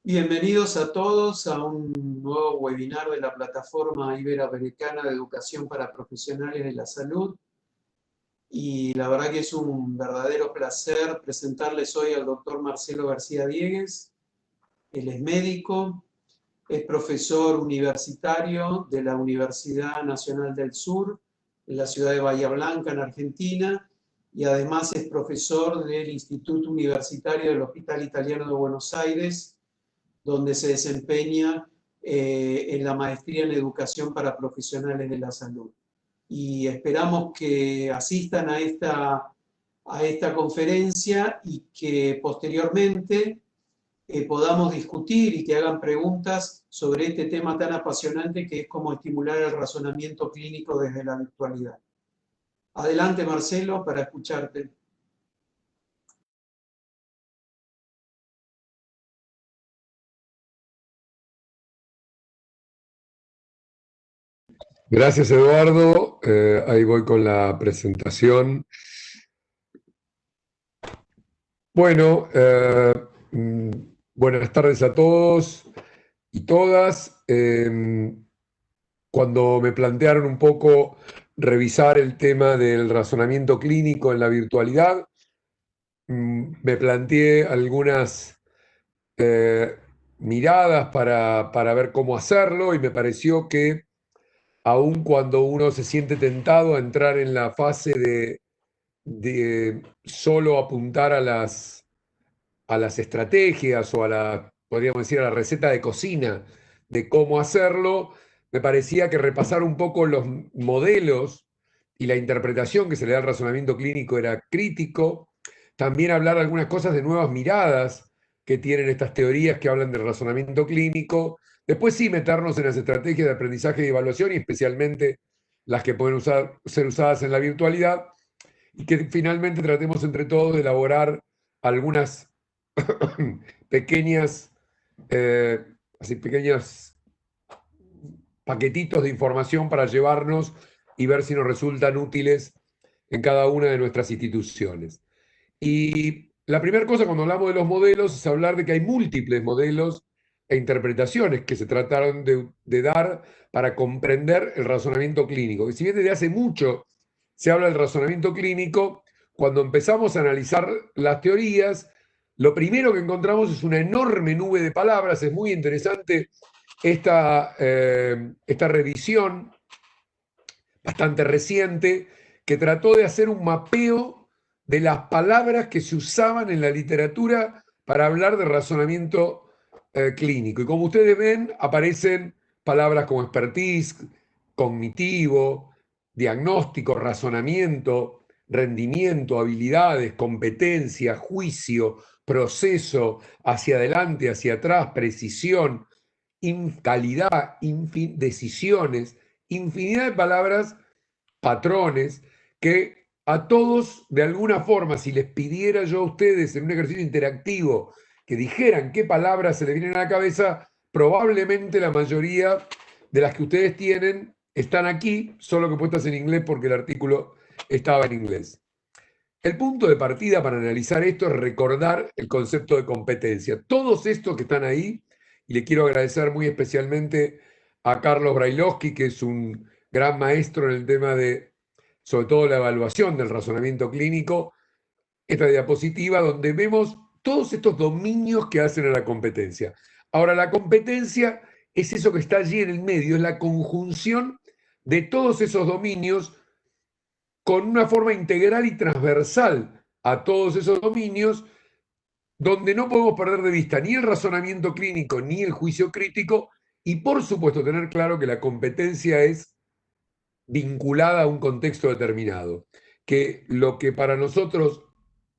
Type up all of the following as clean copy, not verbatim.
Bienvenidos a todos a un nuevo webinar de la Plataforma Iberoamericana de Educación para Profesionales de la Salud. Y la verdad que es un verdadero placer presentarles hoy al doctor Marcelo García Diegues. Él es médico, es profesor universitario de la Universidad Nacional del Sur, en la ciudad de Bahía Blanca, en Argentina, y además es profesor del Instituto Universitario del Hospital Italiano de Buenos Aires, donde se desempeña en la maestría en educación para profesionales de la salud. Y esperamos que asistan a esta conferencia y que posteriormente podamos discutir y que hagan preguntas sobre este tema tan apasionante que es cómo estimular el razonamiento clínico desde la virtualidad. Adelante, Marcelo, para escucharte. Gracias, Eduardo. Ahí voy con la presentación. Bueno, buenas tardes a todos y todas. Cuando me plantearon un poco revisar el tema del razonamiento clínico en la virtualidad, me planteé algunas miradas para ver cómo hacerlo, y me pareció que aun cuando uno se siente tentado a entrar en la fase de solo apuntar a las estrategias o podríamos decir, a la receta de cocina de cómo hacerlo, me parecía que repasar un poco los modelos y la interpretación que se le da al razonamiento clínico era crítico. También hablar algunas cosas de nuevas miradas que tienen estas teorías que hablan del razonamiento clínico. Después sí meternos en las estrategias de aprendizaje y evaluación, y especialmente las que pueden ser usadas en la virtualidad, y que finalmente tratemos entre todos de elaborar algunas pequeños paquetitos de información para llevarnos y ver si nos resultan útiles en cada una de nuestras instituciones. Y la primera cosa cuando hablamos de los modelos es hablar de que hay múltiples modelos e interpretaciones que se trataron de dar para comprender el razonamiento clínico. Y si bien desde hace mucho se habla del razonamiento clínico, cuando empezamos a analizar las teorías, lo primero que encontramos es una enorme nube de palabras. Es muy interesante esta revisión bastante reciente que trató de hacer un mapeo de las palabras que se usaban en la literatura para hablar de razonamiento clínico. Y como ustedes ven, aparecen palabras como expertise, cognitivo, diagnóstico, razonamiento, rendimiento, habilidades, competencia, juicio, proceso, hacia adelante, hacia atrás, precisión, calidad, decisiones, infinidad de palabras, patrones, que a todos, de alguna forma, si les pidiera yo a ustedes en un ejercicio interactivo que dijeran qué palabras se les vienen a la cabeza, probablemente la mayoría de las que ustedes tienen están aquí, solo que puestas en inglés porque el artículo estaba en inglés. El punto de partida para analizar esto es recordar el concepto de competencia. Todos estos que están ahí, y le quiero agradecer muy especialmente a Carlos Brailovsky, que es un gran maestro en el tema de, sobre todo, la evaluación del razonamiento clínico, esta diapositiva donde vemos todos estos dominios que hacen a la competencia. Ahora, la competencia es eso que está allí en el medio, es la conjunción de todos esos dominios con una forma integral y transversal a todos esos dominios, donde no podemos perder de vista ni el razonamiento clínico ni el juicio crítico, y por supuesto tener claro que la competencia es vinculada a un contexto determinado, que lo que para nosotros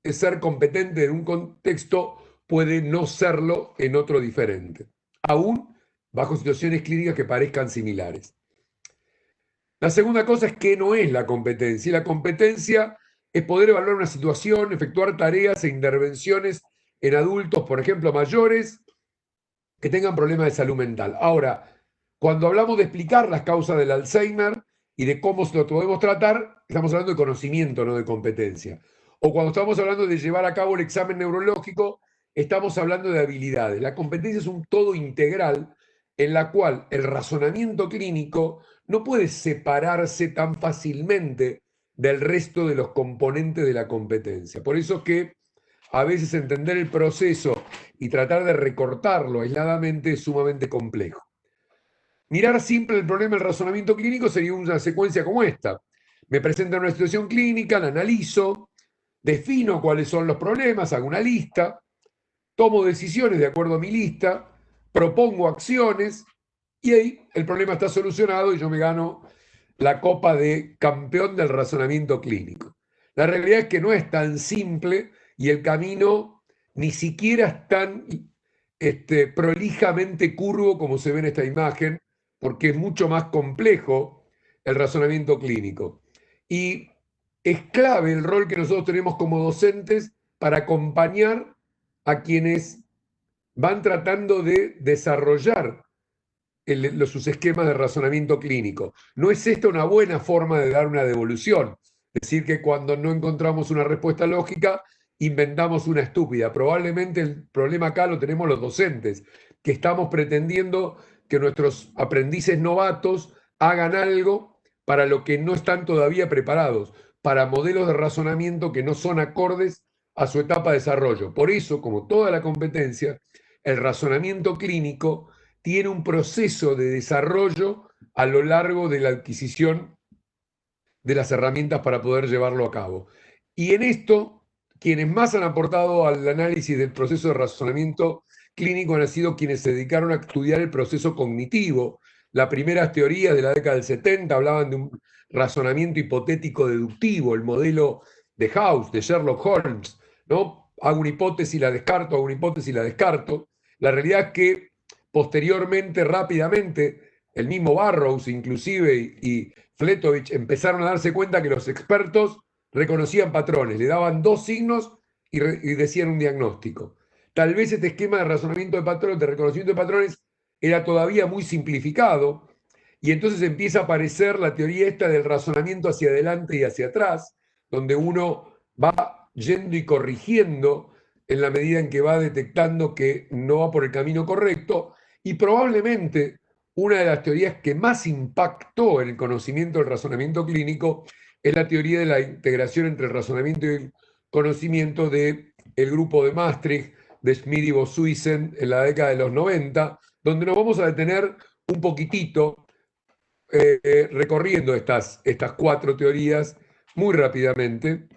es ser competente en un contexto puede no serlo en otro diferente, aún bajo situaciones clínicas que parezcan similares. La segunda cosa es que no es la competencia. Y la competencia es poder evaluar una situación, efectuar tareas e intervenciones en adultos, por ejemplo, mayores, que tengan problemas de salud mental. Ahora, cuando hablamos de explicar las causas del Alzheimer y de cómo lo podemos tratar, estamos hablando de conocimiento, no de competencia. O cuando estamos hablando de llevar a cabo el examen neurológico, estamos hablando de habilidades. La competencia es un todo integral en la cual el razonamiento clínico no puede separarse tan fácilmente del resto de los componentes de la competencia. Por eso es que a veces entender el proceso y tratar de recortarlo aisladamente es sumamente complejo. Mirar siempre el problema del razonamiento clínico sería una secuencia como esta. Me presentan una situación clínica, la analizo, defino cuáles son los problemas, hago una lista, tomo decisiones de acuerdo a mi lista, propongo acciones y ahí el problema está solucionado y yo me gano la copa de campeón del razonamiento clínico. La realidad es que no es tan simple y el camino ni siquiera es tan prolijamente curvo como se ve en esta imagen, porque es mucho más complejo el razonamiento clínico. Y es clave el rol que nosotros tenemos como docentes para acompañar a quienes van tratando de desarrollar sus esquemas de razonamiento clínico. ¿No es esta una buena forma de dar una devolución? Decir que cuando no encontramos una respuesta lógica, inventamos una estúpida. Probablemente el problema acá lo tenemos los docentes, que estamos pretendiendo que nuestros aprendices novatos hagan algo para lo que no están todavía preparados, para modelos de razonamiento que no son acordes a su etapa de desarrollo. Por eso, como toda la competencia, el razonamiento clínico tiene un proceso de desarrollo a lo largo de la adquisición de las herramientas para poder llevarlo a cabo. Y en esto, quienes más han aportado al análisis del proceso de razonamiento clínico han sido quienes se dedicaron a estudiar el proceso cognitivo. Las primeras teorías de la década del 70 hablaban de un razonamiento hipotético deductivo, el modelo de House, de Sherlock Holmes, ¿no? Hago una hipótesis, la descarto, hago una hipótesis, la descarto. La realidad es que posteriormente, rápidamente, el mismo Burroughs inclusive y Fletovich empezaron a darse cuenta que los expertos reconocían patrones, le daban dos signos y decían un diagnóstico. Tal vez este esquema de razonamiento de patrones, de reconocimiento de patrones, era todavía muy simplificado y entonces empieza a aparecer la teoría esta del razonamiento hacia adelante y hacia atrás, donde uno va yendo y corrigiendo en la medida en que va detectando que no va por el camino correcto y probablemente una de las teorías que más impactó en el conocimiento del razonamiento clínico es la teoría de la integración entre el razonamiento y el conocimiento del grupo de Maastricht, de Schmidt y Bosuisen en la década de los 90, donde nos vamos a detener un poquitito recorriendo estas cuatro teorías muy rápidamente.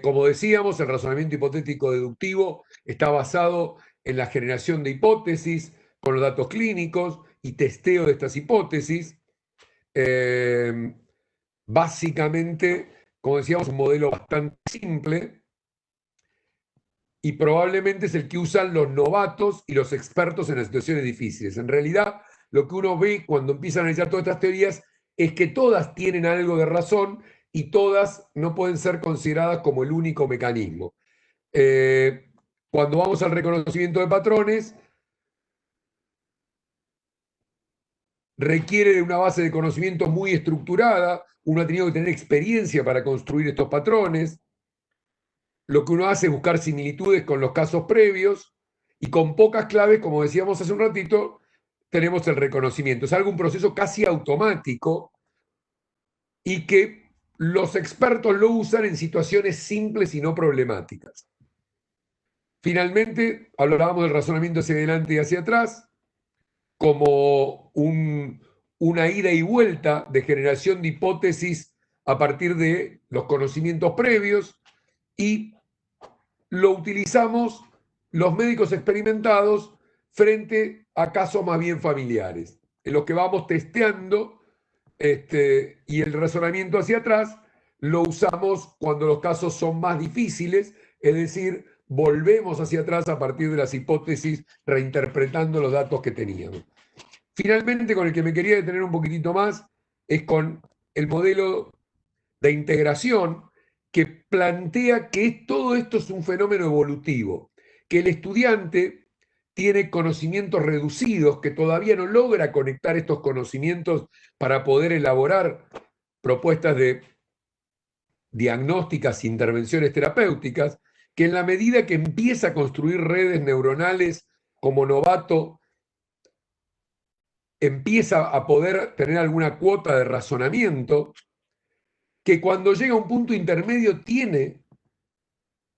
Como decíamos, el razonamiento hipotético deductivo está basado en la generación de hipótesis con los datos clínicos y testeo de estas hipótesis. Básicamente, como decíamos, un modelo bastante simple y probablemente es el que usan los novatos y los expertos en las situaciones difíciles. En realidad, lo que uno ve cuando empieza a analizar todas estas teorías es que todas tienen algo de razón y todas no pueden ser consideradas como el único mecanismo. Cuando vamos al reconocimiento de patrones, requiere de una base de conocimiento muy estructurada, uno ha tenido que tener experiencia para construir estos patrones, lo que uno hace es buscar similitudes con los casos previos y con pocas claves, como decíamos hace un ratito, tenemos el reconocimiento. Es algo, un proceso casi automático y que los expertos lo usan en situaciones simples y no problemáticas. Finalmente, hablábamos del razonamiento hacia adelante y hacia atrás como una ida y vuelta de generación de hipótesis a partir de los conocimientos previos y lo utilizamos los médicos experimentados frente a casos más bien familiares, en los que vamos testeando y el razonamiento hacia atrás lo usamos cuando los casos son más difíciles, es decir, volvemos hacia atrás a partir de las hipótesis, reinterpretando los datos que teníamos. Finalmente, con el que me quería detener un poquitito más, es con el modelo de integración que plantea que todo esto es un fenómeno evolutivo, que el estudiante tiene conocimientos reducidos, que todavía no logra conectar estos conocimientos para poder elaborar propuestas de diagnósticas e intervenciones terapéuticas, que en la medida que empieza a construir redes neuronales como novato, empieza a poder tener alguna cuota de razonamiento, que cuando llega a un punto intermedio tiene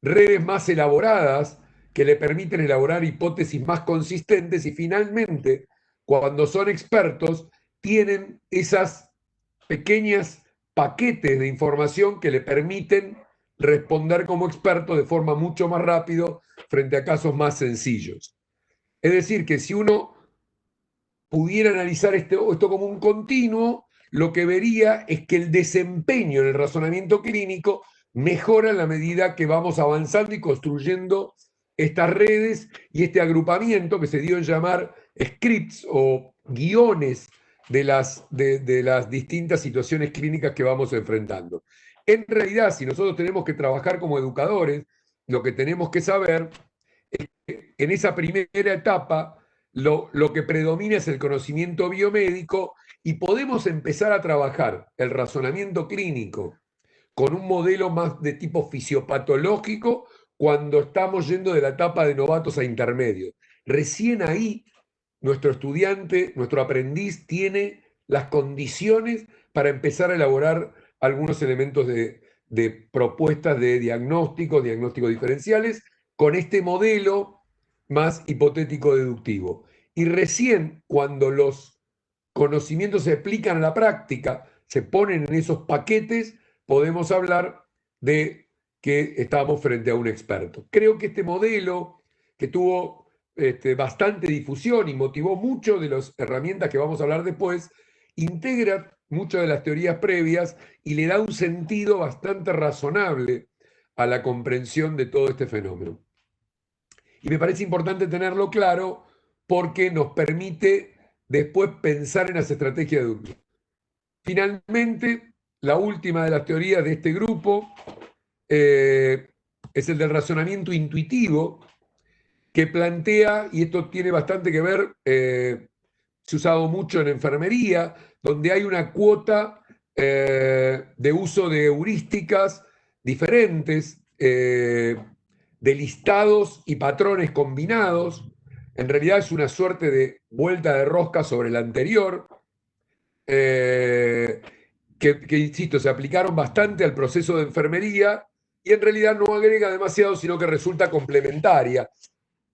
redes más elaboradas que le permiten elaborar hipótesis más consistentes y finalmente, cuando son expertos, tienen esas pequeñas paquetes de información que le permiten responder como experto de forma mucho más rápido frente a casos más sencillos. Es decir, que si uno pudiera analizar esto como un continuo, lo que vería es que el desempeño en el razonamiento clínico mejora en la medida que vamos avanzando y construyendo estas redes y este agrupamiento que se dio en llamar scripts o guiones de las distintas situaciones clínicas que vamos enfrentando. En realidad, si nosotros tenemos que trabajar como educadores, lo que tenemos que saber es que en esa primera etapa lo que predomina es el conocimiento biomédico y podemos empezar a trabajar el razonamiento clínico con un modelo más de tipo fisiopatológico cuando estamos yendo de la etapa de novatos a intermedios. Recién ahí nuestro estudiante, nuestro aprendiz tiene las condiciones para empezar a elaborar algunos elementos de propuestas de diagnósticos diferenciales con este modelo más hipotético deductivo. Y recién cuando los conocimientos se aplican a la práctica, se ponen en esos paquetes, podemos hablar de que estamos frente a un experto. Creo que este modelo, que tuvo bastante difusión y motivó mucho de las herramientas que vamos a hablar después, integra muchas de las teorías previas y le da un sentido bastante razonable a la comprensión de todo este fenómeno. Y me parece importante tenerlo claro porque nos permite después pensar en las estrategias de educación. Finalmente, la última de las teorías de este grupo es el del razonamiento intuitivo, que plantea, y esto tiene bastante que ver, se ha usado mucho en enfermería, donde hay una cuota de uso de heurísticas diferentes, de listados y patrones combinados. En realidad es una suerte de vuelta de rosca sobre la anterior, que, insisto, se aplicaron bastante al proceso de enfermería y en realidad no agrega demasiado, sino que resulta complementaria,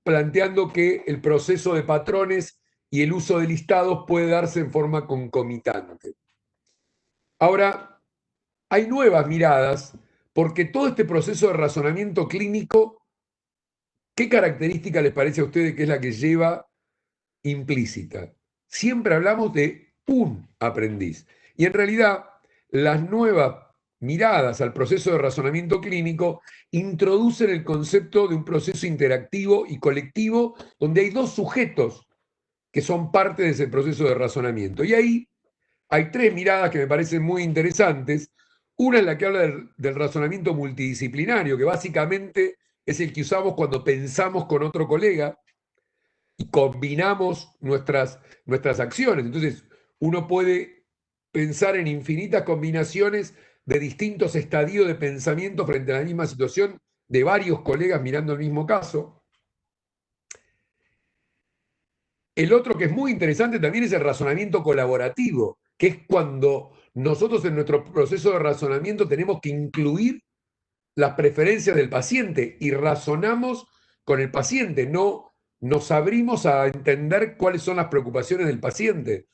planteando que el proceso de patrones y el uso de listados puede darse en forma concomitante. Ahora, hay nuevas miradas, porque todo este proceso de razonamiento clínico, ¿qué característica les parece a ustedes que es la que lleva implícita? Siempre hablamos de un aprendiz. Y en realidad, las nuevas miradas al proceso de razonamiento clínico introducen el concepto de un proceso interactivo y colectivo donde hay dos sujetos que son parte de ese proceso de razonamiento. Y ahí hay tres miradas que me parecen muy interesantes. Una es la que habla del razonamiento multidisciplinario, que básicamente es el que usamos cuando pensamos con otro colega y combinamos nuestras acciones. Entonces, uno puede pensar en infinitas combinaciones de distintos estadios de pensamiento frente a la misma situación de varios colegas mirando el mismo caso. El otro que es muy interesante también es el razonamiento colaborativo, que es cuando nosotros en nuestro proceso de razonamiento tenemos que incluir las preferencias del paciente y razonamos con el paciente, no nos abrimos a entender cuáles son las preocupaciones del paciente,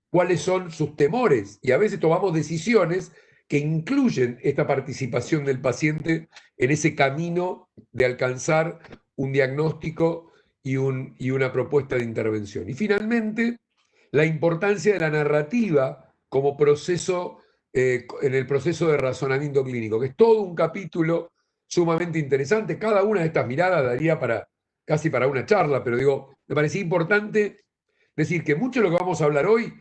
cuáles son sus temores, y a veces tomamos decisiones que incluyen esta participación del paciente en ese camino de alcanzar un diagnóstico y una propuesta de intervención. Y finalmente, la importancia de la narrativa como proceso, en el proceso de razonamiento clínico, que es todo un capítulo sumamente interesante. Cada una de estas miradas daría casi para una charla, pero digo, me parecía importante decir que mucho de lo que vamos a hablar hoy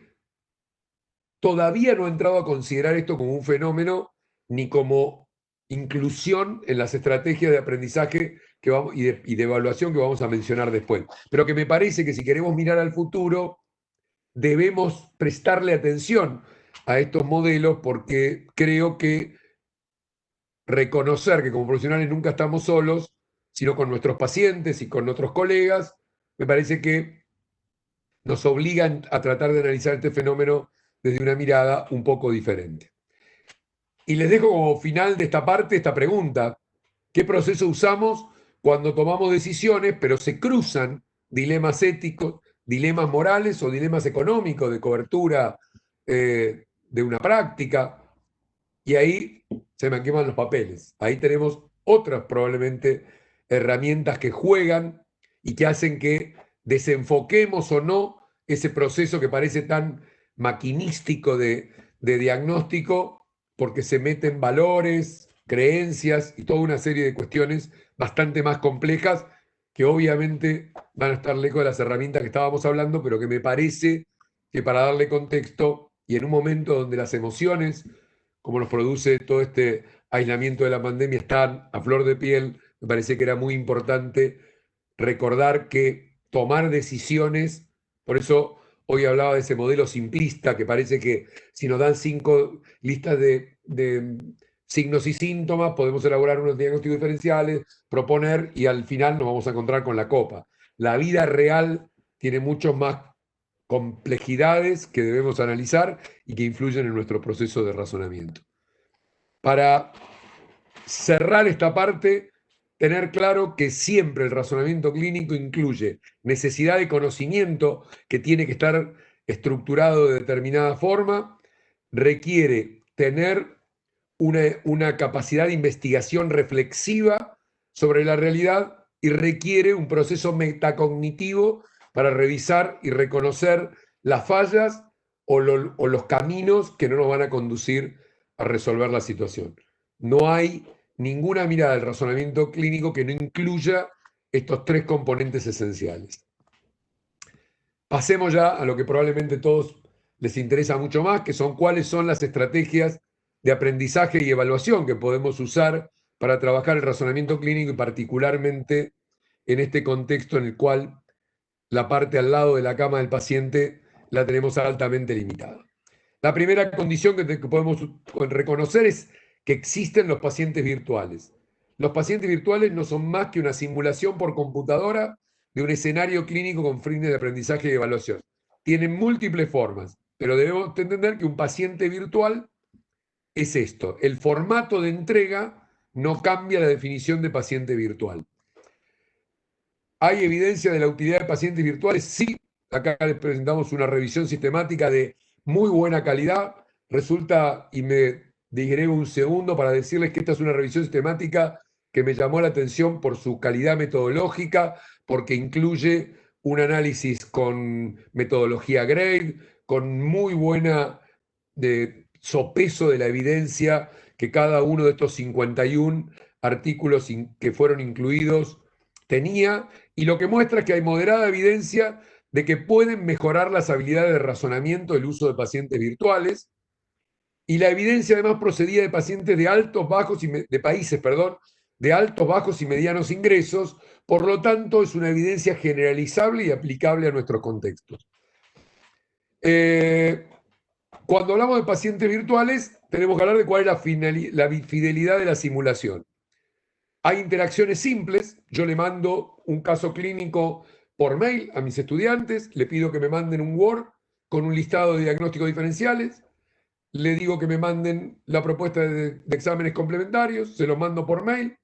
todavía no ha entrado a considerar esto como un fenómeno ni como inclusión en las estrategias de aprendizaje y de evaluación que vamos a mencionar después. Pero que me parece que si queremos mirar al futuro, debemos prestarle atención a estos modelos porque creo que reconocer que como profesionales nunca estamos solos sino con nuestros pacientes y con nuestros colegas, me parece que nos obligan a tratar de analizar este fenómeno desde una mirada un poco diferente. Y les dejo como final de esta parte esta pregunta: ¿qué proceso usamos cuando tomamos decisiones, pero se cruzan dilemas éticos, dilemas morales o dilemas económicos de cobertura de una práctica? Y ahí se me queman los papeles. Ahí tenemos otras probablemente herramientas que juegan y que hacen que desenfoquemos o no ese proceso que parece tan maquinístico de diagnóstico, porque se meten valores, creencias y toda una serie de cuestiones bastante más complejas que obviamente van a estar lejos de las herramientas que estábamos hablando, pero que me parece que para darle contexto y en un momento donde las emociones, como nos produce todo este aislamiento de la pandemia, están a flor de piel, me parece que era muy importante recordar que tomar decisiones, por eso hoy hablaba de ese modelo simplista, que parece que si nos dan 5 listas de signos y síntomas, podemos elaborar unos diagnósticos diferenciales, proponer y al final nos vamos a encontrar con la copa. La vida real tiene muchos más complejidades que debemos analizar y que influyen en nuestro proceso de razonamiento. Para cerrar esta parte, tener claro que siempre el razonamiento clínico incluye necesidad de conocimiento que tiene que estar estructurado de determinada forma, requiere tener una capacidad de investigación reflexiva sobre la realidad y requiere un proceso metacognitivo para revisar y reconocer las fallas o los caminos que no nos van a conducir a resolver la situación. No hay ninguna mirada del razonamiento clínico que no incluya estos 3 componentes esenciales. Pasemos ya a lo que probablemente a todos les interesa mucho más, que son cuáles son las estrategias de aprendizaje y evaluación que podemos usar para trabajar el razonamiento clínico y particularmente en este contexto en el cual la parte al lado de la cama del paciente la tenemos altamente limitada. La primera condición que podemos reconocer es que existen los pacientes virtuales. Los pacientes virtuales no son más que una simulación por computadora de un escenario clínico con fines de aprendizaje y evaluación. Tienen múltiples formas, pero debemos entender que un paciente virtual es esto. El formato de entrega no cambia la definición de paciente virtual. ¿Hay evidencia de la utilidad de pacientes virtuales? Sí. Acá les presentamos una revisión sistemática de muy buena calidad. Resulta, y me digrego un segundo para decirles que esta es una revisión sistemática que me llamó la atención por su calidad metodológica, porque incluye un análisis con metodología GRADE, con muy buena sopeso de la evidencia que cada uno de estos 51 artículos que fueron incluidos tenía, y lo que muestra es que hay moderada evidencia de que pueden mejorar las habilidades de razonamiento del uso de pacientes virtuales, y la evidencia además procedía de pacientes de altos, bajos de países, de altos, bajos y medianos ingresos. Por lo tanto, es una evidencia generalizable y aplicable a nuestros contextos. Cuando hablamos de pacientes virtuales, tenemos que hablar de cuál es la fidelidad de la simulación. Hay interacciones simples. Yo le mando un caso clínico por mail a mis estudiantes, le pido que me manden un Word con un listado de diagnósticos diferenciales, le digo que me manden la propuesta de exámenes complementarios, se los mando por mail.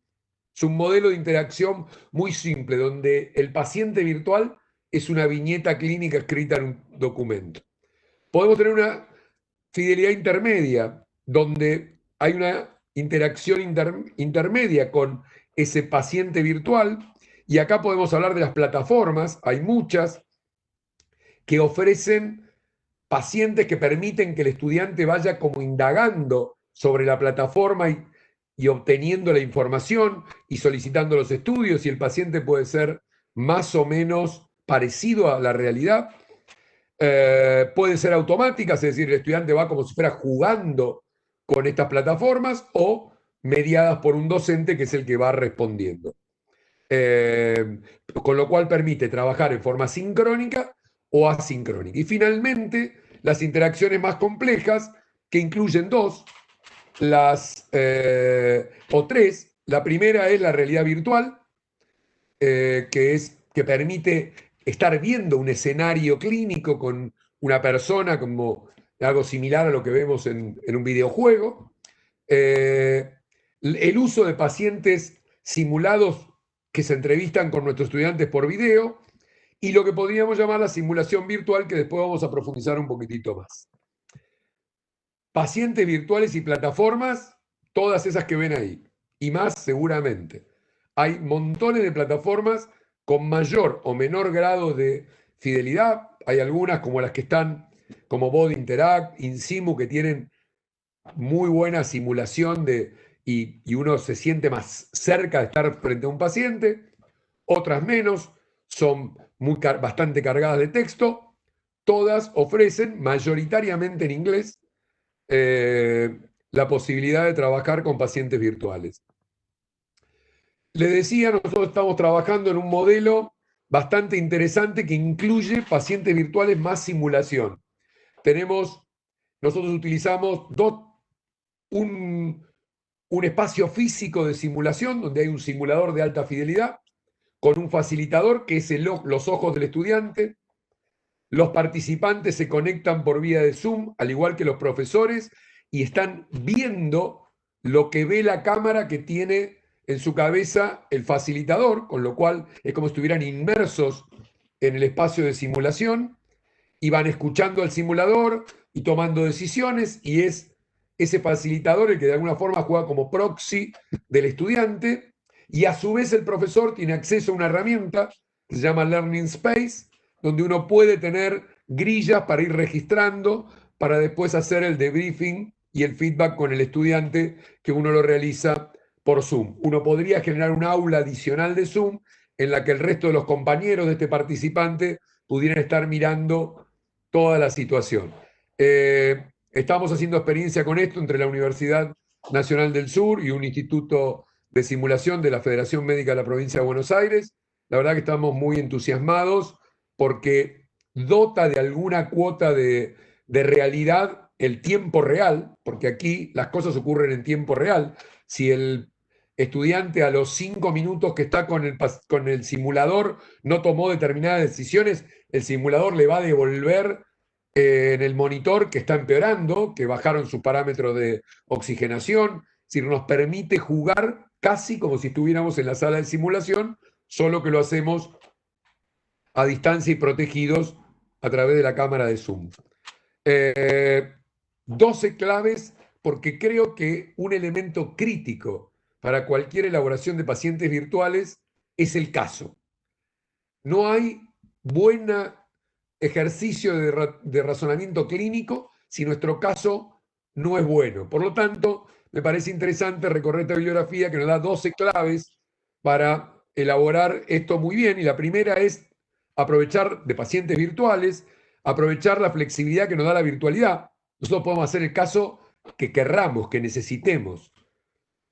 Es un modelo de interacción muy simple, donde el paciente virtual es una viñeta clínica escrita en un documento. Podemos tener una fidelidad intermedia, donde hay una interacción intermedia con ese paciente virtual, y acá podemos hablar de las plataformas. Hay muchas que ofrecen pacientes que permiten que el estudiante vaya como indagando sobre la plataforma y obteniendo la información y solicitando los estudios, y el paciente puede ser más o menos parecido a la realidad. Pueden ser automáticas, es decir, el estudiante va como si fuera jugando con estas plataformas, o mediadas por un docente que es el que va respondiendo. Con lo cual permite trabajar en forma sincrónica o asincrónica. Y finalmente, las interacciones más complejas, que incluyen 2, o 3. La primera es la realidad virtual, que permite estar viendo un escenario clínico con una persona, como algo similar a lo que vemos en un videojuego. El uso de pacientes simulados que se entrevistan con nuestros estudiantes por video, y lo que podríamos llamar la simulación virtual, que después vamos a profundizar un poquitito más. Pacientes virtuales y plataformas, todas esas que ven ahí, y más seguramente. Hay montones de plataformas con mayor o menor grado de fidelidad. Hay algunas como las que están, como Body Interact, Insimu, que tienen muy buena simulación y uno se siente más cerca de estar frente a un paciente. Otras menos, son bastante cargadas de texto. Todas ofrecen, mayoritariamente en inglés, la posibilidad de trabajar con pacientes virtuales. Le decía, nosotros estamos trabajando en un modelo bastante interesante que incluye pacientes virtuales más simulación. Nosotros utilizamos un espacio físico de simulación, donde hay un simulador de alta fidelidad, con un facilitador que es los ojos del estudiante. Los participantes se conectan por vía de Zoom, al igual que los profesores, y están viendo lo que ve la cámara que tiene en su cabeza el facilitador, con lo cual es como si estuvieran inmersos en el espacio de simulación, y van escuchando al simulador y tomando decisiones, y es ese facilitador el que de alguna forma juega como proxy del estudiante, y a su vez el profesor tiene acceso a una herramienta que se llama Learning Space, donde uno puede tener grillas para ir registrando, para después hacer el debriefing y el feedback con el estudiante, que uno lo realiza por Zoom. Uno podría generar un aula adicional de Zoom en la que el resto de los compañeros de este participante pudieran estar mirando toda la situación. Estamos haciendo experiencia con esto entre la Universidad Nacional del Sur y un instituto de simulación de la Federación Médica de la Provincia de Buenos Aires. La verdad que estamos muy entusiasmados porque dota de alguna cuota de realidad el tiempo real, porque aquí las cosas ocurren en tiempo real. Si el estudiante a los 5 minutos que está con el simulador no tomó determinadas decisiones, el simulador le va a devolver en el monitor que está empeorando, que bajaron sus parámetros de oxigenación. Es decir, nos permite jugar casi como si estuviéramos en la sala de simulación, solo que lo hacemos a distancia y protegidos a través de la cámara de Zoom. 12 claves, porque creo que un elemento crítico para cualquier elaboración de pacientes virtuales es el caso. No hay buen ejercicio de razonamiento clínico si nuestro caso no es bueno. Por lo tanto, me parece interesante recorrer esta bibliografía que nos da 12 claves para elaborar esto muy bien. Y la primera es aprovechar de pacientes virtuales, aprovechar la flexibilidad que nos da la virtualidad. Nosotros podemos hacer el caso que querramos, que necesitemos.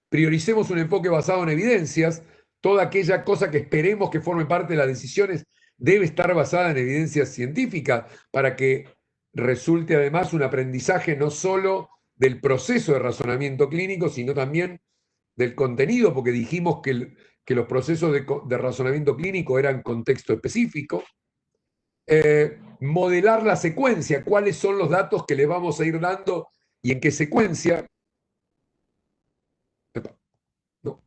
Prioricemos un enfoque basado en evidencias. Toda aquella cosa que esperemos que forme parte de las decisiones debe estar basada en evidencias científicas para que resulte además un aprendizaje no solo del proceso de razonamiento clínico, sino también del contenido, porque dijimos que los procesos de razonamiento clínico eran contexto específico. Modelar la secuencia, cuáles son los datos que le vamos a ir dando y en qué secuencia. No.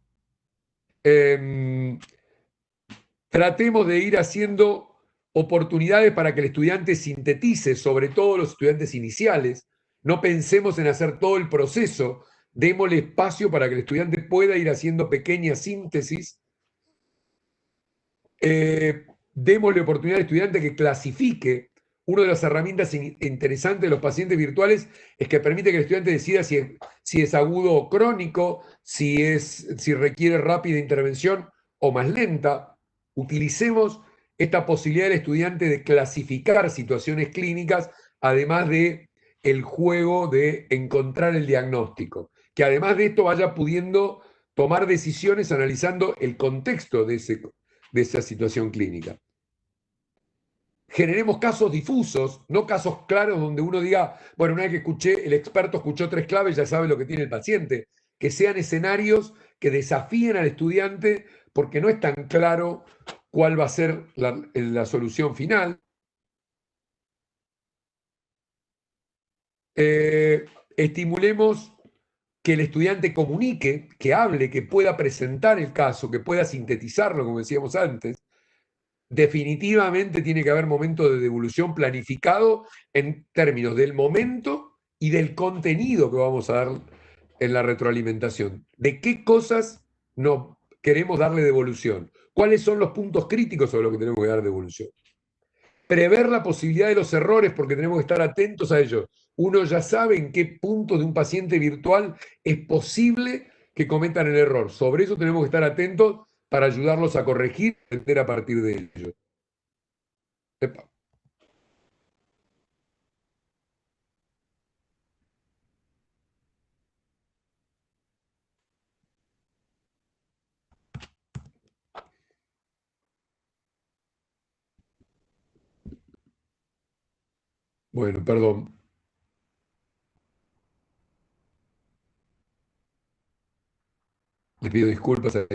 Tratemos de ir haciendo oportunidades para que el estudiante sintetice, sobre todo los estudiantes iniciales. No pensemos en hacer todo el proceso, démosle espacio para que el estudiante pueda ir haciendo pequeñas síntesis. Démosle oportunidad al estudiante que clasifique. Una de las herramientas interesantes de los pacientes virtuales es que permite que el estudiante decida si es agudo o crónico, si requiere rápida intervención o más lenta. Utilicemos esta posibilidad del estudiante de clasificar situaciones clínicas, además de el juego de encontrar el diagnóstico. Que además de esto vaya pudiendo tomar decisiones analizando el contexto de esa situación clínica. Generemos casos difusos, no casos claros donde uno diga, bueno, una vez que el experto escuchó 3 claves, ya sabe lo que tiene el paciente. Que sean escenarios que desafíen al estudiante porque no es tan claro cuál va a ser la solución final. Estimulemos que el estudiante comunique, que hable, que pueda presentar el caso, que pueda sintetizarlo, como decíamos antes. Definitivamente tiene que haber momento de devolución planificado en términos del momento y del contenido que vamos a dar en la retroalimentación. ¿De qué cosas no queremos darle devolución? ¿Cuáles son los puntos críticos sobre los que tenemos que dar devolución? Prever la posibilidad de los errores porque tenemos que estar atentos a ellos. Uno ya sabe en qué punto de un paciente virtual es posible que cometan el error. Sobre eso tenemos que estar atentos para ayudarlos a corregir y aprender a partir de ello. Epa. Bueno, perdón. Les pido disculpas, ahí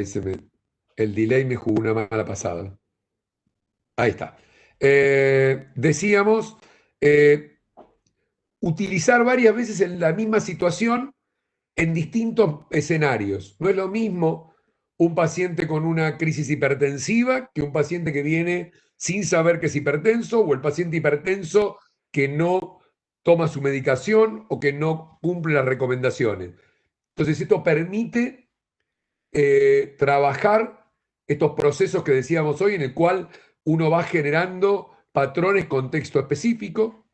el delay me jugó una mala pasada. Ahí está. Decíamos, utilizar varias veces en la misma situación en distintos escenarios. No es lo mismo un paciente con una crisis hipertensiva que un paciente que viene sin saber que es hipertenso o el paciente hipertenso que no toma su medicación o que no cumple las recomendaciones. Entonces esto permite trabajar estos procesos que decíamos hoy en el cual uno va generando patrones con texto específico.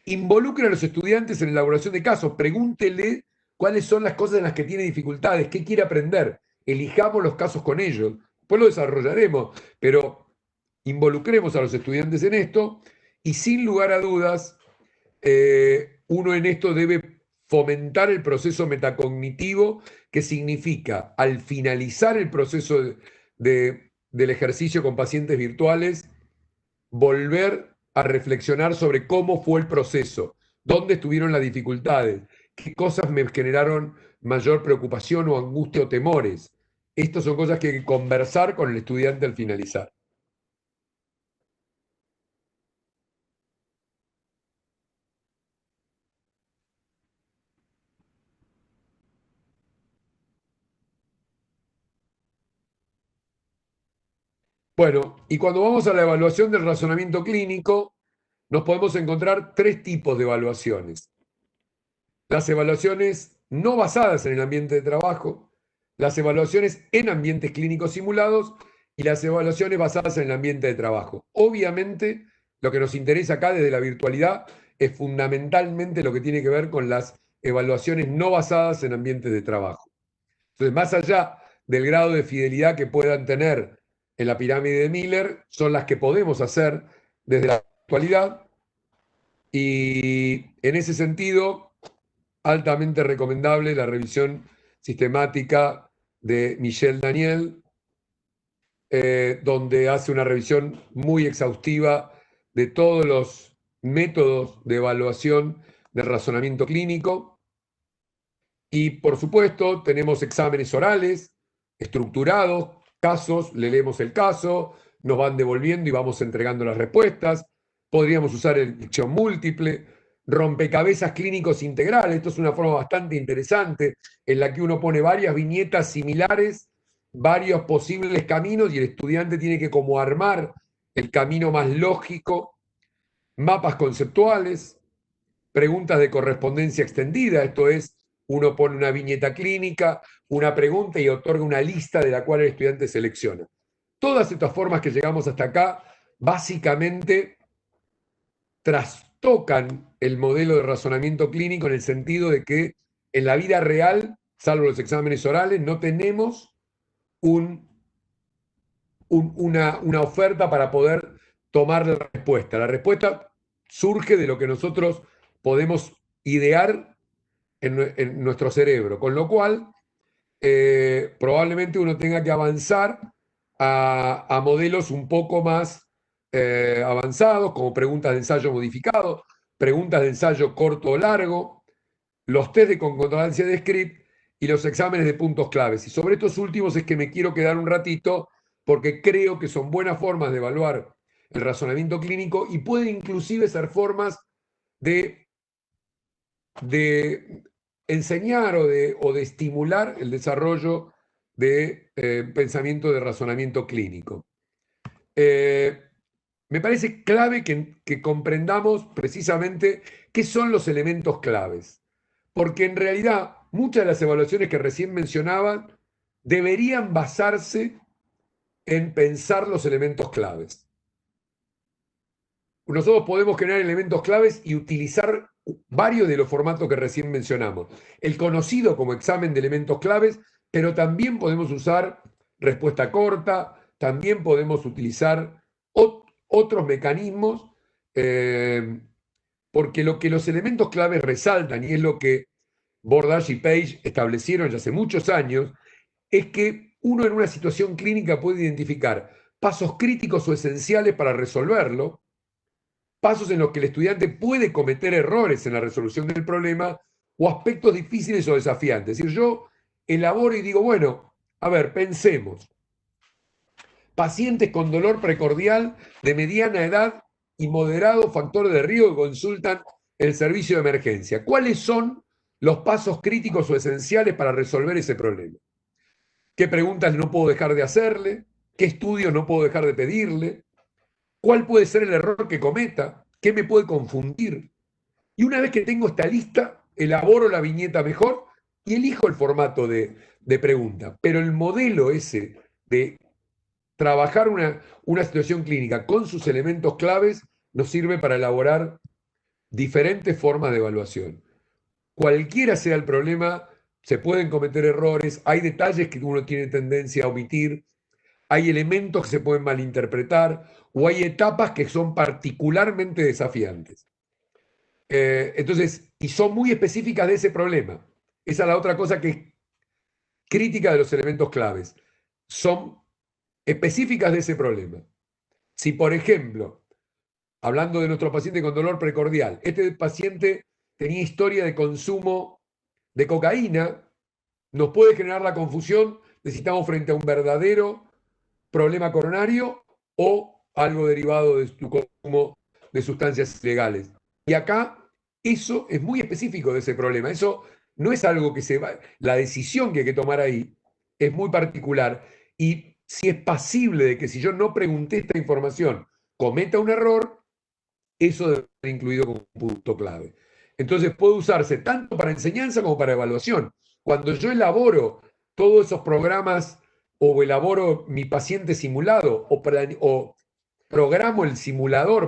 Involucre a los estudiantes en la elaboración de casos, pregúntele cuáles son las cosas en las que tiene dificultades, qué quiere aprender, elijamos los casos con ellos, después lo desarrollaremos, pero involucremos a los estudiantes en esto y sin lugar a dudas, uno en esto debe fomentar el proceso metacognitivo, que significa, al finalizar el proceso del ejercicio con pacientes virtuales, volver a reflexionar sobre cómo fue el proceso, dónde estuvieron las dificultades, qué cosas me generaron mayor preocupación o angustia o temores. Estas son cosas que hay que conversar con el estudiante al finalizar. Bueno, y cuando vamos a la evaluación del razonamiento clínico, nos podemos encontrar tres tipos de evaluaciones. Las evaluaciones no basadas en el ambiente de trabajo, las evaluaciones en ambientes clínicos simulados y las evaluaciones basadas en el ambiente de trabajo. Obviamente, lo que nos interesa acá desde la virtualidad es fundamentalmente lo que tiene que ver con las evaluaciones no basadas en ambientes de trabajo. Entonces, más allá del grado de fidelidad que puedan tener en la pirámide de Miller, son las que podemos hacer desde la virtualidad y en ese sentido, altamente recomendable la revisión sistemática de Michel Daniel, donde hace una revisión muy exhaustiva de todos los métodos de evaluación del razonamiento clínico. Y por supuesto, tenemos exámenes orales, estructurados, casos, le leemos el caso, nos van devolviendo y vamos entregando las respuestas. Podríamos usar elección múltiple, rompecabezas clínicos integrales. Esto es una forma bastante interesante en la que uno pone varias viñetas similares, varios posibles caminos y el estudiante tiene que como armar el camino más lógico, mapas conceptuales, preguntas de correspondencia extendida, esto es, uno pone una viñeta clínica, una pregunta y otorga una lista de la cual el estudiante selecciona. Todas estas formas que llegamos hasta acá básicamente trastocan el modelo de razonamiento clínico en el sentido de que en la vida real, salvo los exámenes orales, no tenemos una oferta para poder tomar la respuesta. La respuesta surge de lo que nosotros podemos idear en nuestro cerebro, con lo cual probablemente uno tenga que avanzar a modelos un poco más avanzados, como preguntas de ensayo modificado, preguntas de ensayo corto o largo, los test de concordancia de script y los exámenes de puntos claves. Y sobre estos últimos es que me quiero quedar un ratito porque creo que son buenas formas de evaluar el razonamiento clínico y pueden inclusive ser formas de enseñar o de estimular el desarrollo de pensamiento de razonamiento clínico. Me parece clave que comprendamos precisamente qué son los elementos claves, porque en realidad muchas de las evaluaciones que recién mencionaban deberían basarse en pensar los elementos claves. Nosotros podemos generar elementos claves y utilizar varios de los formatos que recién mencionamos. El conocido como examen de elementos claves, pero también podemos usar respuesta corta, también podemos utilizar otros mecanismos, porque lo que los elementos claves resaltan, y es lo que Bordage y Page establecieron ya hace muchos años, es que uno en una situación clínica puede identificar pasos críticos o esenciales para resolverlo, pasos en los que el estudiante puede cometer errores en la resolución del problema o aspectos difíciles o desafiantes. Es decir, yo elaboro y digo, bueno, a ver, pensemos. Pacientes con dolor precordial de mediana edad y moderado factor de riesgo que consultan el servicio de emergencia. ¿Cuáles son los pasos críticos o esenciales para resolver ese problema? ¿Qué preguntas no puedo dejar de hacerle? ¿Qué estudios no puedo dejar de pedirle? ¿Cuál puede ser el error que cometa? ¿Qué me puede confundir? Y una vez que tengo esta lista, elaboro la viñeta mejor y elijo el formato de pregunta. Pero el modelo ese de trabajar una situación clínica con sus elementos claves nos sirve para elaborar diferentes formas de evaluación. Cualquiera sea el problema, se pueden cometer errores, hay detalles que uno tiene tendencia a omitir, hay elementos que se pueden malinterpretar o hay etapas que son particularmente desafiantes. Entonces, y son muy específicas de ese problema. Esa es la otra cosa que es crítica de los elementos claves. Son específicas de ese problema. Si, por ejemplo, hablando de nuestro paciente con dolor precordial, este paciente tenía historia de consumo de cocaína, nos puede generar la confusión de si estamos frente a un verdadero problema coronario o algo derivado de su consumo de sustancias ilegales. Y acá eso es muy específico de ese problema. Eso no es algo que se va. La decisión que hay que tomar ahí es muy particular. Y si es pasible de que si yo no pregunté esta información cometa un error, eso debe ser incluido como un punto clave. Entonces puede usarse tanto para enseñanza como para evaluación. Cuando yo elaboro todos esos programas o elaboro mi paciente simulado o programo el simulador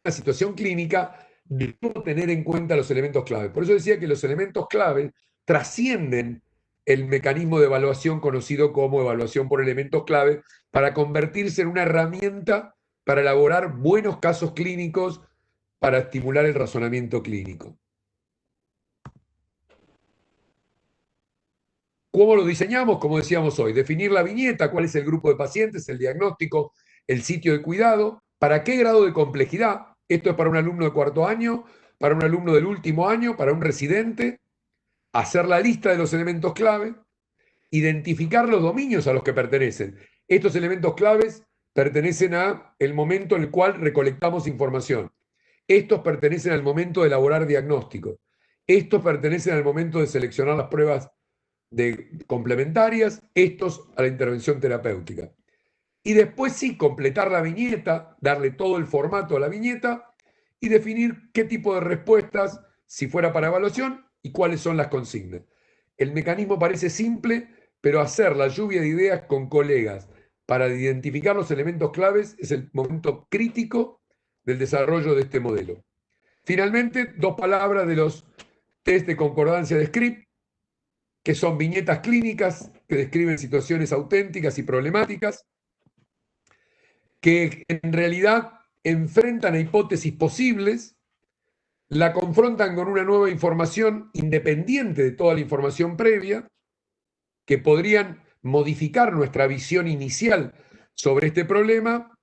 de una situación clínica, debo tener en cuenta los elementos clave. Por eso decía que los elementos clave trascienden el mecanismo de evaluación conocido como evaluación por elementos clave para convertirse en una herramienta para elaborar buenos casos clínicos para estimular el razonamiento clínico. ¿Cómo lo diseñamos? Como decíamos hoy, definir la viñeta, cuál es el grupo de pacientes, el diagnóstico, el sitio de cuidado, para qué grado de complejidad. Esto es para un alumno de cuarto año, para un alumno del último año, para un residente. Hacer la lista de los elementos clave, identificar los dominios a los que pertenecen. Estos elementos claves pertenecen a el momento en el cual recolectamos información. Estos pertenecen al momento de elaborar diagnósticos. Estos pertenecen al momento de seleccionar las pruebas complementarias, estos a la intervención terapéutica. Y después sí, completar la viñeta, darle todo el formato a la viñeta y definir qué tipo de respuestas, si fuera para evaluación, y cuáles son las consignas. El mecanismo parece simple, pero hacer la lluvia de ideas con colegas para identificar los elementos claves es el momento crítico del desarrollo de este modelo. Finalmente, dos palabras de los test de concordancia de Script, que son viñetas clínicas que describen situaciones auténticas y problemáticas, que en realidad enfrentan a hipótesis posibles, la confrontan con una nueva información independiente de toda la información previa, que podrían modificar nuestra visión inicial sobre este problema,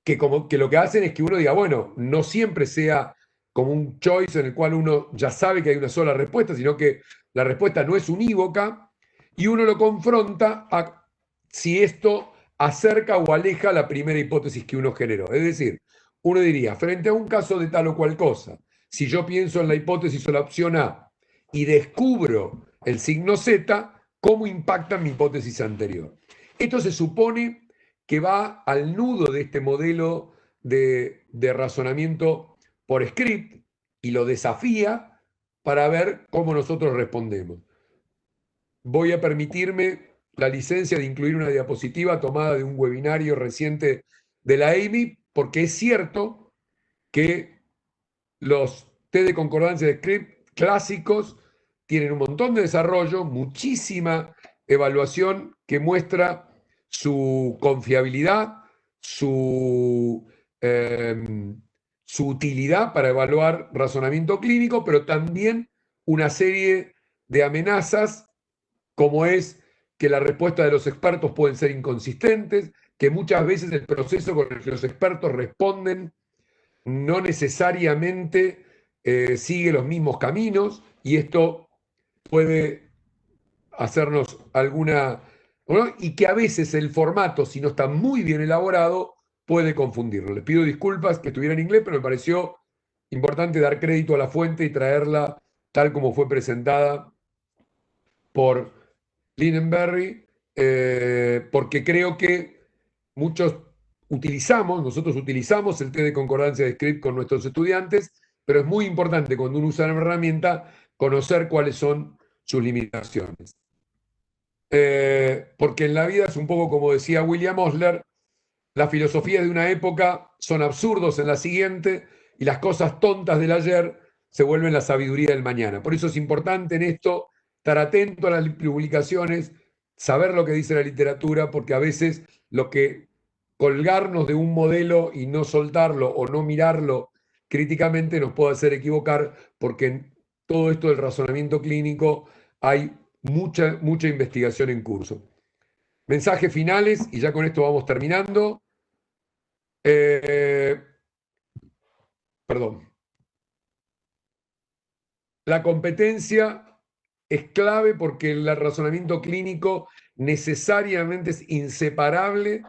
que lo que hacen es que uno diga, bueno, no siempre sea como un choice en el cual uno ya sabe que hay una sola respuesta, sino que la respuesta no es unívoca, y uno lo confronta a si esto acerca o aleja la primera hipótesis que uno generó. Es decir, uno diría, frente a un caso de tal o cual cosa, si yo pienso en la hipótesis o la opción A y descubro el signo Z, ¿cómo impacta mi hipótesis anterior? Esto se supone que va al nudo de este modelo de razonamiento por script y lo desafía para ver cómo nosotros respondemos. Voy a permitirme la licencia de incluir una diapositiva tomada de un webinario reciente de la AMY, porque es cierto que los test de concordancia de script clásicos tienen un montón de desarrollo, muchísima evaluación que muestra su confiabilidad, su utilidad para evaluar razonamiento clínico, pero también una serie de amenazas, como es que la respuesta de los expertos pueden ser inconsistentes, que muchas veces el proceso con el que los expertos responden no necesariamente sigue los mismos caminos, y esto puede hacernos alguna... ¿no? Y que a veces el formato, si no está muy bien elaborado, puede confundirlo. Les pido disculpas que estuviera en inglés, pero me pareció importante dar crédito a la fuente y traerla tal como fue presentada por Lindenberry, porque creo que nosotros utilizamos el test de concordancia de script con nuestros estudiantes, pero es muy importante cuando uno usa la herramienta conocer cuáles son sus limitaciones. Porque en la vida es un poco como decía William Osler, las filosofías de una época son absurdos en la siguiente y las cosas tontas del ayer se vuelven la sabiduría del mañana. Por eso es importante en esto estar atento a las publicaciones, saber lo que dice la literatura, porque a veces lo que colgarnos de un modelo y no soltarlo o no mirarlo críticamente nos puede hacer equivocar, porque en todo esto del razonamiento clínico hay mucha investigación en curso. Mensajes finales, y ya con esto vamos terminando. Perdón. La competencia es clave porque el razonamiento clínico necesariamente es inseparable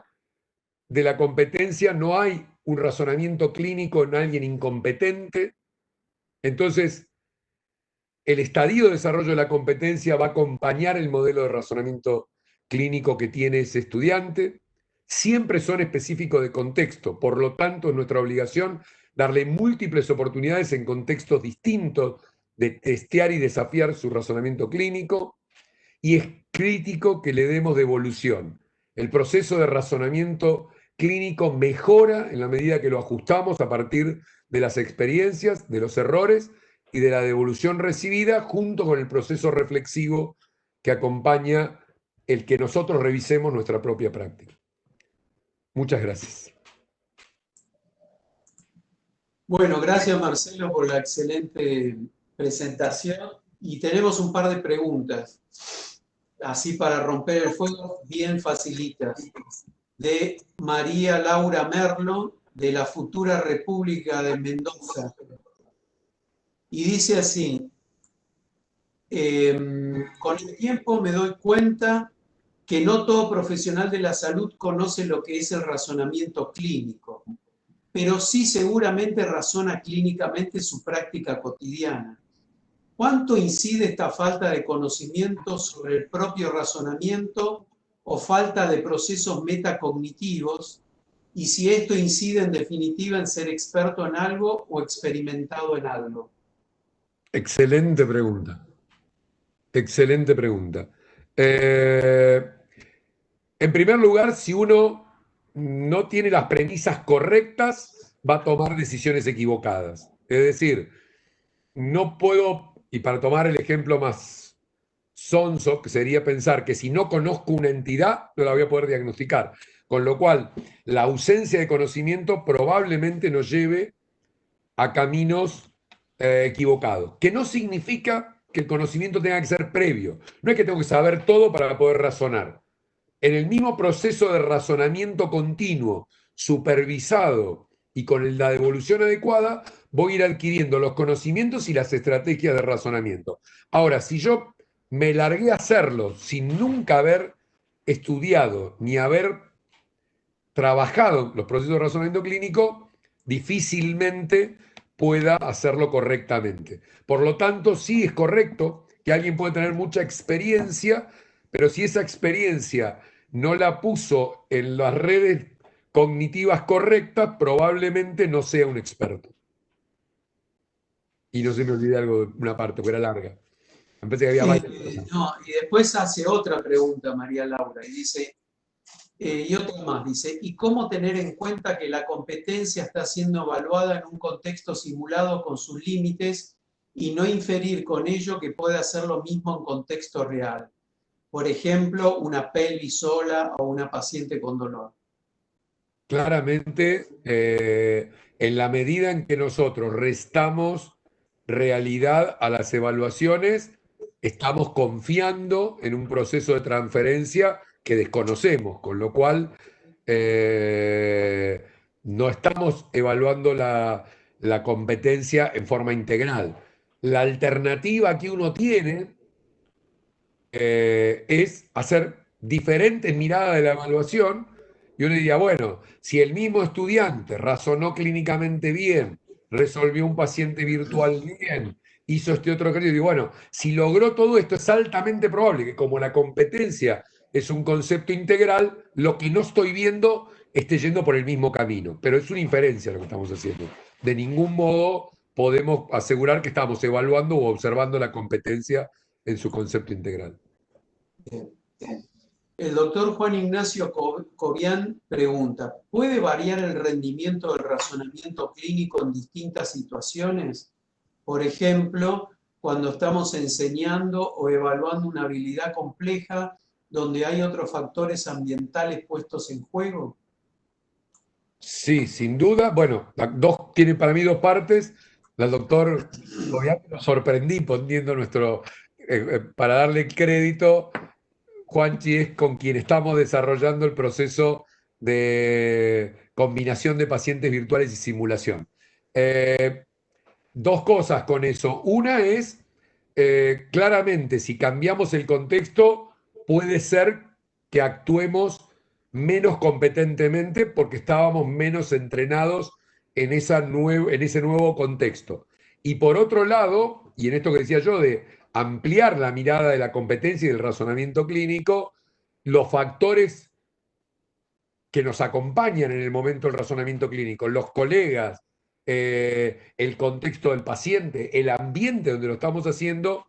de la competencia. No hay un razonamiento clínico en alguien incompetente. Entonces, el estadio de desarrollo de la competencia va a acompañar el modelo de razonamiento clínico que tiene ese estudiante. Siempre son específicos de contexto, por lo tanto es nuestra obligación darle múltiples oportunidades en contextos distintos de testear y desafiar su razonamiento clínico, y es crítico que le demos devolución. El proceso de razonamiento clínico mejora en la medida que lo ajustamos a partir de las experiencias, de los errores y de la devolución recibida, junto con el proceso reflexivo que acompaña el que nosotros revisemos nuestra propia práctica. Muchas gracias. Bueno, gracias Marcelo por la excelente presentación, y tenemos un par de preguntas, así para romper el fuego, bien facilitas, de María Laura Merlo, de la futura República de Mendoza. Y dice así: con el tiempo me doy cuenta que no todo profesional de la salud conoce lo que es el razonamiento clínico, pero sí seguramente razona clínicamente su práctica cotidiana. ¿Cuánto incide esta falta de conocimiento sobre el propio razonamiento o falta de procesos metacognitivos? Y si esto incide en definitiva en ser experto en algo o experimentado en algo. Excelente pregunta. Excelente pregunta. En primer lugar, si uno no tiene las premisas correctas, va a tomar decisiones equivocadas. Es decir, no puedo, y para tomar el ejemplo más sonso, que sería pensar que si no conozco una entidad, no la voy a poder diagnosticar. Con lo cual, la ausencia de conocimiento probablemente nos lleve a caminos equivocados, que no significa que el conocimiento tenga que ser previo. No es que tengo que saber todo para poder razonar. En el mismo proceso de razonamiento continuo, supervisado y con la devolución adecuada, voy a ir adquiriendo los conocimientos y las estrategias de razonamiento. Ahora, si yo me largué a hacerlo sin nunca haber estudiado ni haber trabajado los procesos de razonamiento clínico, difícilmente pueda hacerlo correctamente. Por lo tanto, sí es correcto que alguien puede tener mucha experiencia, pero si esa experiencia no la puso en las redes cognitivas correctas, probablemente no sea un experto. Y no se me olvide algo de una parte, porque era larga. Me parece que había varias cosas. No, y después hace otra pregunta María Laura y dice, y otra más, dice, ¿y cómo tener en cuenta que la competencia está siendo evaluada en un contexto simulado con sus límites y no inferir con ello que puede hacer lo mismo en contexto real? Por ejemplo, una pelvis sola o una paciente con dolor. Claramente, en la medida en que nosotros restamos realidad a las evaluaciones, estamos confiando en un proceso de transferencia que desconocemos, con lo cual no estamos evaluando la competencia en forma integral. La alternativa que uno tiene es hacer diferentes miradas de la evaluación y uno diría, bueno, si el mismo estudiante razonó clínicamente bien, resolvió un paciente virtual bien, hizo este otro ejercicio, digo, bueno, si logró todo esto, es altamente probable que como la competencia es un concepto integral, lo que no estoy viendo esté yendo por el mismo camino. Pero es una inferencia lo que estamos haciendo. De ningún modo podemos asegurar que estamos evaluando o observando la competencia en su concepto integral. El doctor Juan Ignacio Cobian pregunta, ¿puede variar el rendimiento del razonamiento clínico en distintas situaciones? Por ejemplo, cuando estamos enseñando o evaluando una habilidad compleja donde hay otros factores ambientales puestos en juego. Sí, sin duda. Bueno, tiene para mí dos partes. La doctor Cobian lo sorprendí poniendo para darle crédito. Juanchi es con quien estamos desarrollando el proceso de combinación de pacientes virtuales y simulación. Dos cosas con eso. Una es, claramente, si cambiamos el contexto, puede ser que actuemos menos competentemente porque estábamos menos entrenados en ese nuevo contexto. Y por otro lado, y en esto que decía yo de ampliar la mirada de la competencia y del razonamiento clínico, los factores que nos acompañan en el momento del razonamiento clínico, los colegas, el contexto del paciente, el ambiente donde lo estamos haciendo,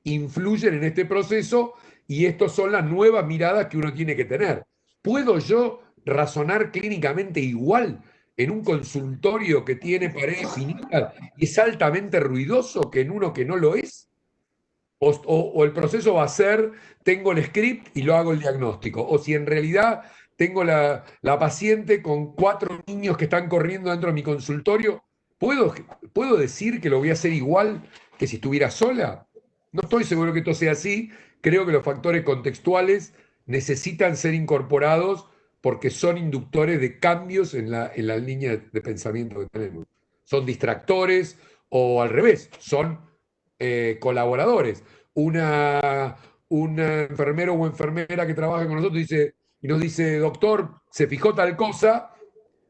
influyen en este proceso y estas son las nuevas miradas que uno tiene que tener. ¿Puedo yo razonar clínicamente igual en un consultorio que tiene paredes finitas y es altamente ruidoso que en uno que no lo es? O el proceso va a ser, tengo el script y lo hago el diagnóstico. O si en realidad tengo la paciente con 4 niños que están corriendo dentro de mi consultorio, ¿puedo decir que lo voy a hacer igual que si estuviera sola? No estoy seguro que esto sea así. Creo que los factores contextuales necesitan ser incorporados porque son inductores de cambios en la línea de pensamiento que tenemos. Son distractores o al revés, son colaboradores. Un enfermero o enfermera que trabaja con nosotros y nos dice, doctor, se fijó tal cosa,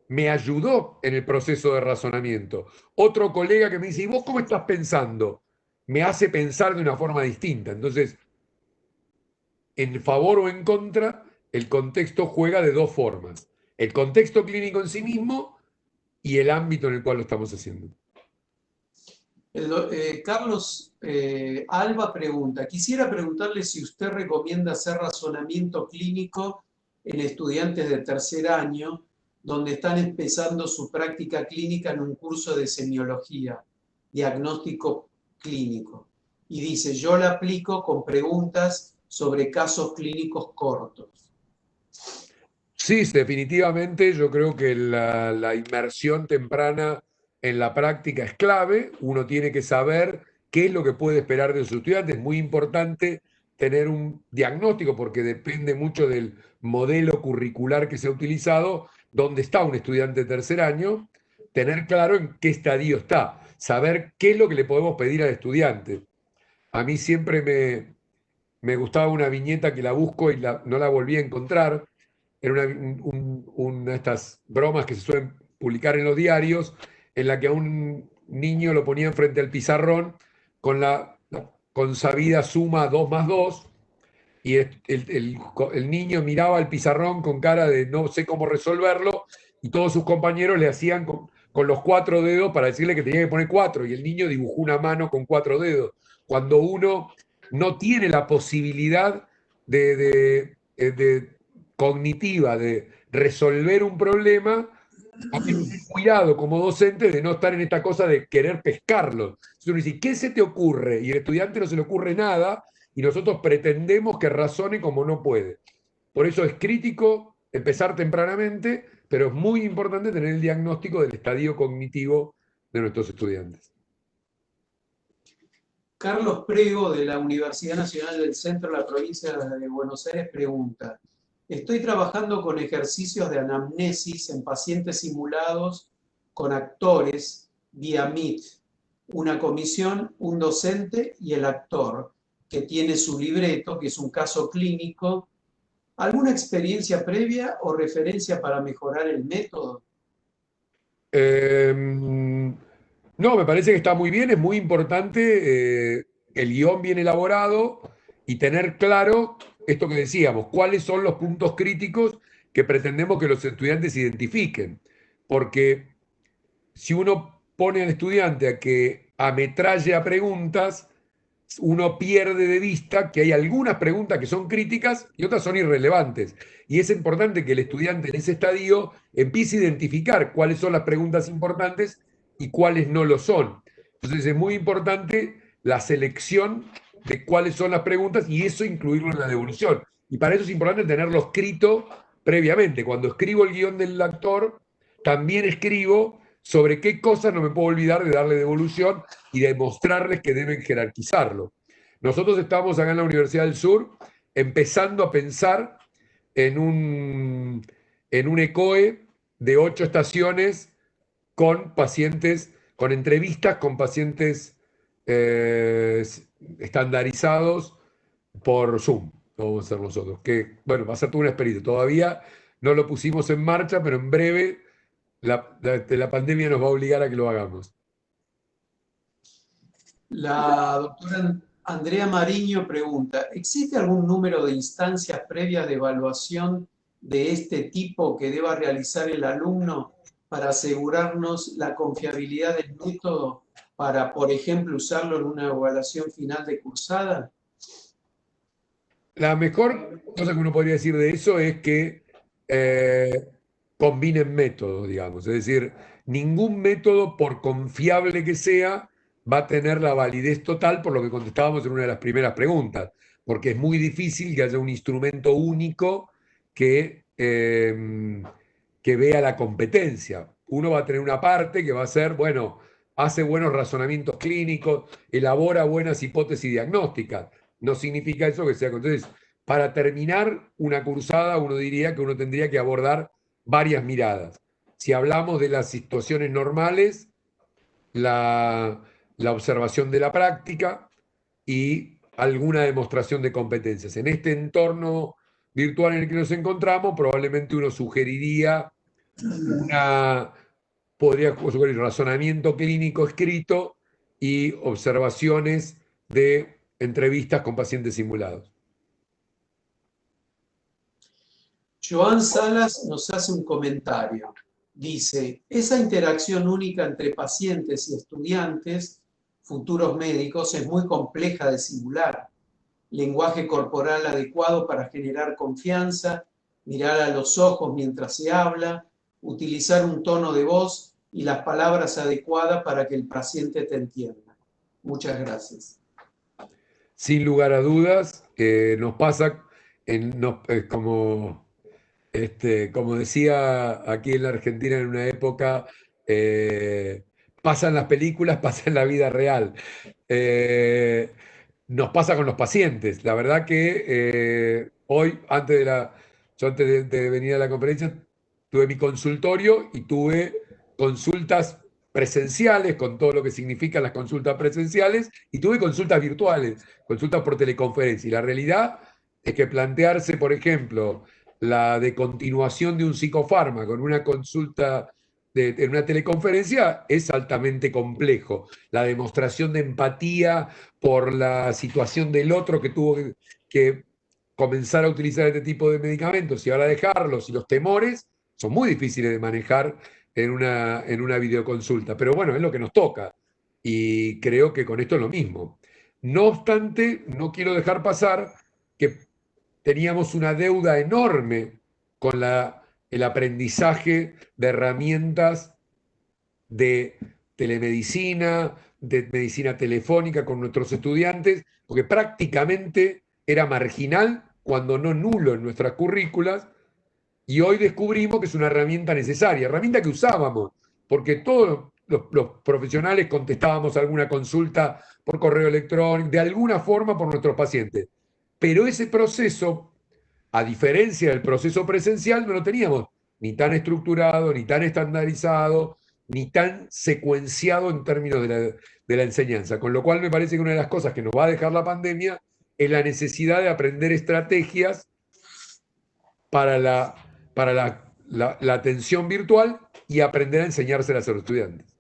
me ayudó en el proceso de razonamiento. Otro colega que me dice, ¿y vos cómo estás pensando? Me hace pensar de una forma distinta. Entonces, en favor o en contra, el contexto juega de dos formas. El contexto clínico en sí mismo y el ámbito en el cual lo estamos haciendo. Carlos Alba pregunta, quisiera preguntarle si usted recomienda hacer razonamiento clínico en estudiantes de tercer año, donde están empezando su práctica clínica en un curso de semiología, diagnóstico clínico. Y dice, yo la aplico con preguntas sobre casos clínicos cortos. Sí, definitivamente yo creo que la inmersión temprana en la práctica es clave. Uno tiene que saber qué es lo que puede esperar de sus estudiantes. Es muy importante tener un diagnóstico porque depende mucho del modelo curricular que se ha utilizado, dónde está un estudiante de tercer año, tener claro en qué estadio está, saber qué es lo que le podemos pedir al estudiante. A mí siempre me gustaba una viñeta que la busco y no la volví a encontrar. Era una de estas bromas que se suelen publicar en los diarios, en la que a un niño lo ponían frente al pizarrón con la consabida suma 2 más 2, y el niño miraba al pizarrón con cara de no sé cómo resolverlo, y todos sus compañeros le hacían con los 4 dedos para decirle que tenía que poner 4, y el niño dibujó una mano con 4 dedos. Cuando uno no tiene la posibilidad de cognitiva de resolver un problema, hay que tener cuidado como docente de no estar en esta cosa de querer pescarlo. Entonces uno dice, ¿qué se te ocurre? Y el estudiante no se le ocurre nada, y nosotros pretendemos que razone como no puede. Por eso es crítico empezar tempranamente, pero es muy importante tener el diagnóstico del estadio cognitivo de nuestros estudiantes. Carlos Prego, de la Universidad Nacional del Centro de la Provincia de Buenos Aires, pregunta: estoy trabajando con ejercicios de anamnesis en pacientes simulados con actores vía Meet, una comisión, un docente y el actor, que tiene su libreto, que es un caso clínico. ¿Alguna experiencia previa o referencia para mejorar el método? No, me parece que está muy bien, es muy importante el guión bien elaborado y tener claro esto que decíamos, cuáles son los puntos críticos que pretendemos que los estudiantes identifiquen. Porque si uno pone al estudiante a que ametralle a preguntas, uno pierde de vista que hay algunas preguntas que son críticas y otras son irrelevantes. Y es importante que el estudiante en ese estadio empiece a identificar cuáles son las preguntas importantes y cuáles no lo son. Entonces es muy importante la selección de cuáles son las preguntas y eso incluirlo en la devolución. Y para eso es importante tenerlo escrito previamente. Cuando escribo el guión del actor, también escribo sobre qué cosas no me puedo olvidar de darle devolución y demostrarles que deben jerarquizarlo. Nosotros estamos acá en la Universidad del Sur empezando a pensar en un ECOE de 8 estaciones con pacientes, con entrevistas con pacientes estandarizados por Zoom. Vamos a hacer nosotros. Que, bueno, va a ser toda una experiencia. Todavía no lo pusimos en marcha, pero en breve la pandemia nos va a obligar a que lo hagamos. La doctora Andrea Mariño pregunta: ¿existe algún número de instancias previas de evaluación de este tipo que deba realizar el alumno para asegurarnos la confiabilidad del método para, por ejemplo, usarlo en una evaluación final de cursada? La mejor cosa que uno podría decir de eso es que combinen métodos, digamos. Es decir, ningún método, por confiable que sea, va a tener la validez total, por lo que contestábamos en una de las primeras preguntas, porque es muy difícil que haya un instrumento único que vea la competencia. Uno va a tener una parte que va a ser, bueno, hace buenos razonamientos clínicos, elabora buenas hipótesis diagnósticas. No significa eso que sea. Entonces, para terminar una cursada, uno diría que uno tendría que abordar varias miradas. Si hablamos de las situaciones normales, la observación de la práctica y alguna demostración de competencias. En este entorno virtual en el que nos encontramos, probablemente uno sugeriría podría sugerir razonamiento clínico escrito y observaciones de entrevistas con pacientes simulados. Joan Salas nos hace un comentario. Dice: esa interacción única entre pacientes y estudiantes, futuros médicos, es muy compleja de simular. Lenguaje corporal adecuado para generar confianza, mirar a los ojos mientras se habla, utilizar un tono de voz y las palabras adecuadas para que el paciente te entienda. Muchas gracias. Sin lugar a dudas, nos pasa, como decía aquí en la Argentina en una época, pasan las películas, pasa en la vida real. Nos pasa con los pacientes. La verdad que hoy, yo antes de venir a la conferencia, tuve mi consultorio y tuve consultas presenciales, con todo lo que significan las consultas presenciales, y tuve consultas virtuales, consultas por teleconferencia. Y la realidad es que plantearse, por ejemplo, la de continuación de un psicofármaco en una consulta en una teleconferencia es altamente complejo. La demostración de empatía por la situación del otro que tuvo que comenzar a utilizar este tipo de medicamentos y ahora dejarlos, y los temores son muy difíciles de manejar en una videoconsulta. Pero bueno, es lo que nos toca. Y creo que con esto es lo mismo. No obstante, no quiero dejar pasar que teníamos una deuda enorme con el aprendizaje de herramientas de telemedicina, de medicina telefónica con nuestros estudiantes, porque prácticamente era marginal, cuando no nulo en nuestras currículas, y hoy descubrimos que es una herramienta necesaria, herramienta que usábamos, porque todos los profesionales contestábamos alguna consulta por correo electrónico, de alguna forma por nuestros pacientes. Pero ese proceso, a diferencia del proceso presencial, no lo teníamos ni tan estructurado, ni tan estandarizado, ni tan secuenciado en términos de la enseñanza. Con lo cual me parece que una de las cosas que nos va a dejar la pandemia es la necesidad de aprender estrategias para la atención virtual y aprender a enseñárselas a los estudiantes.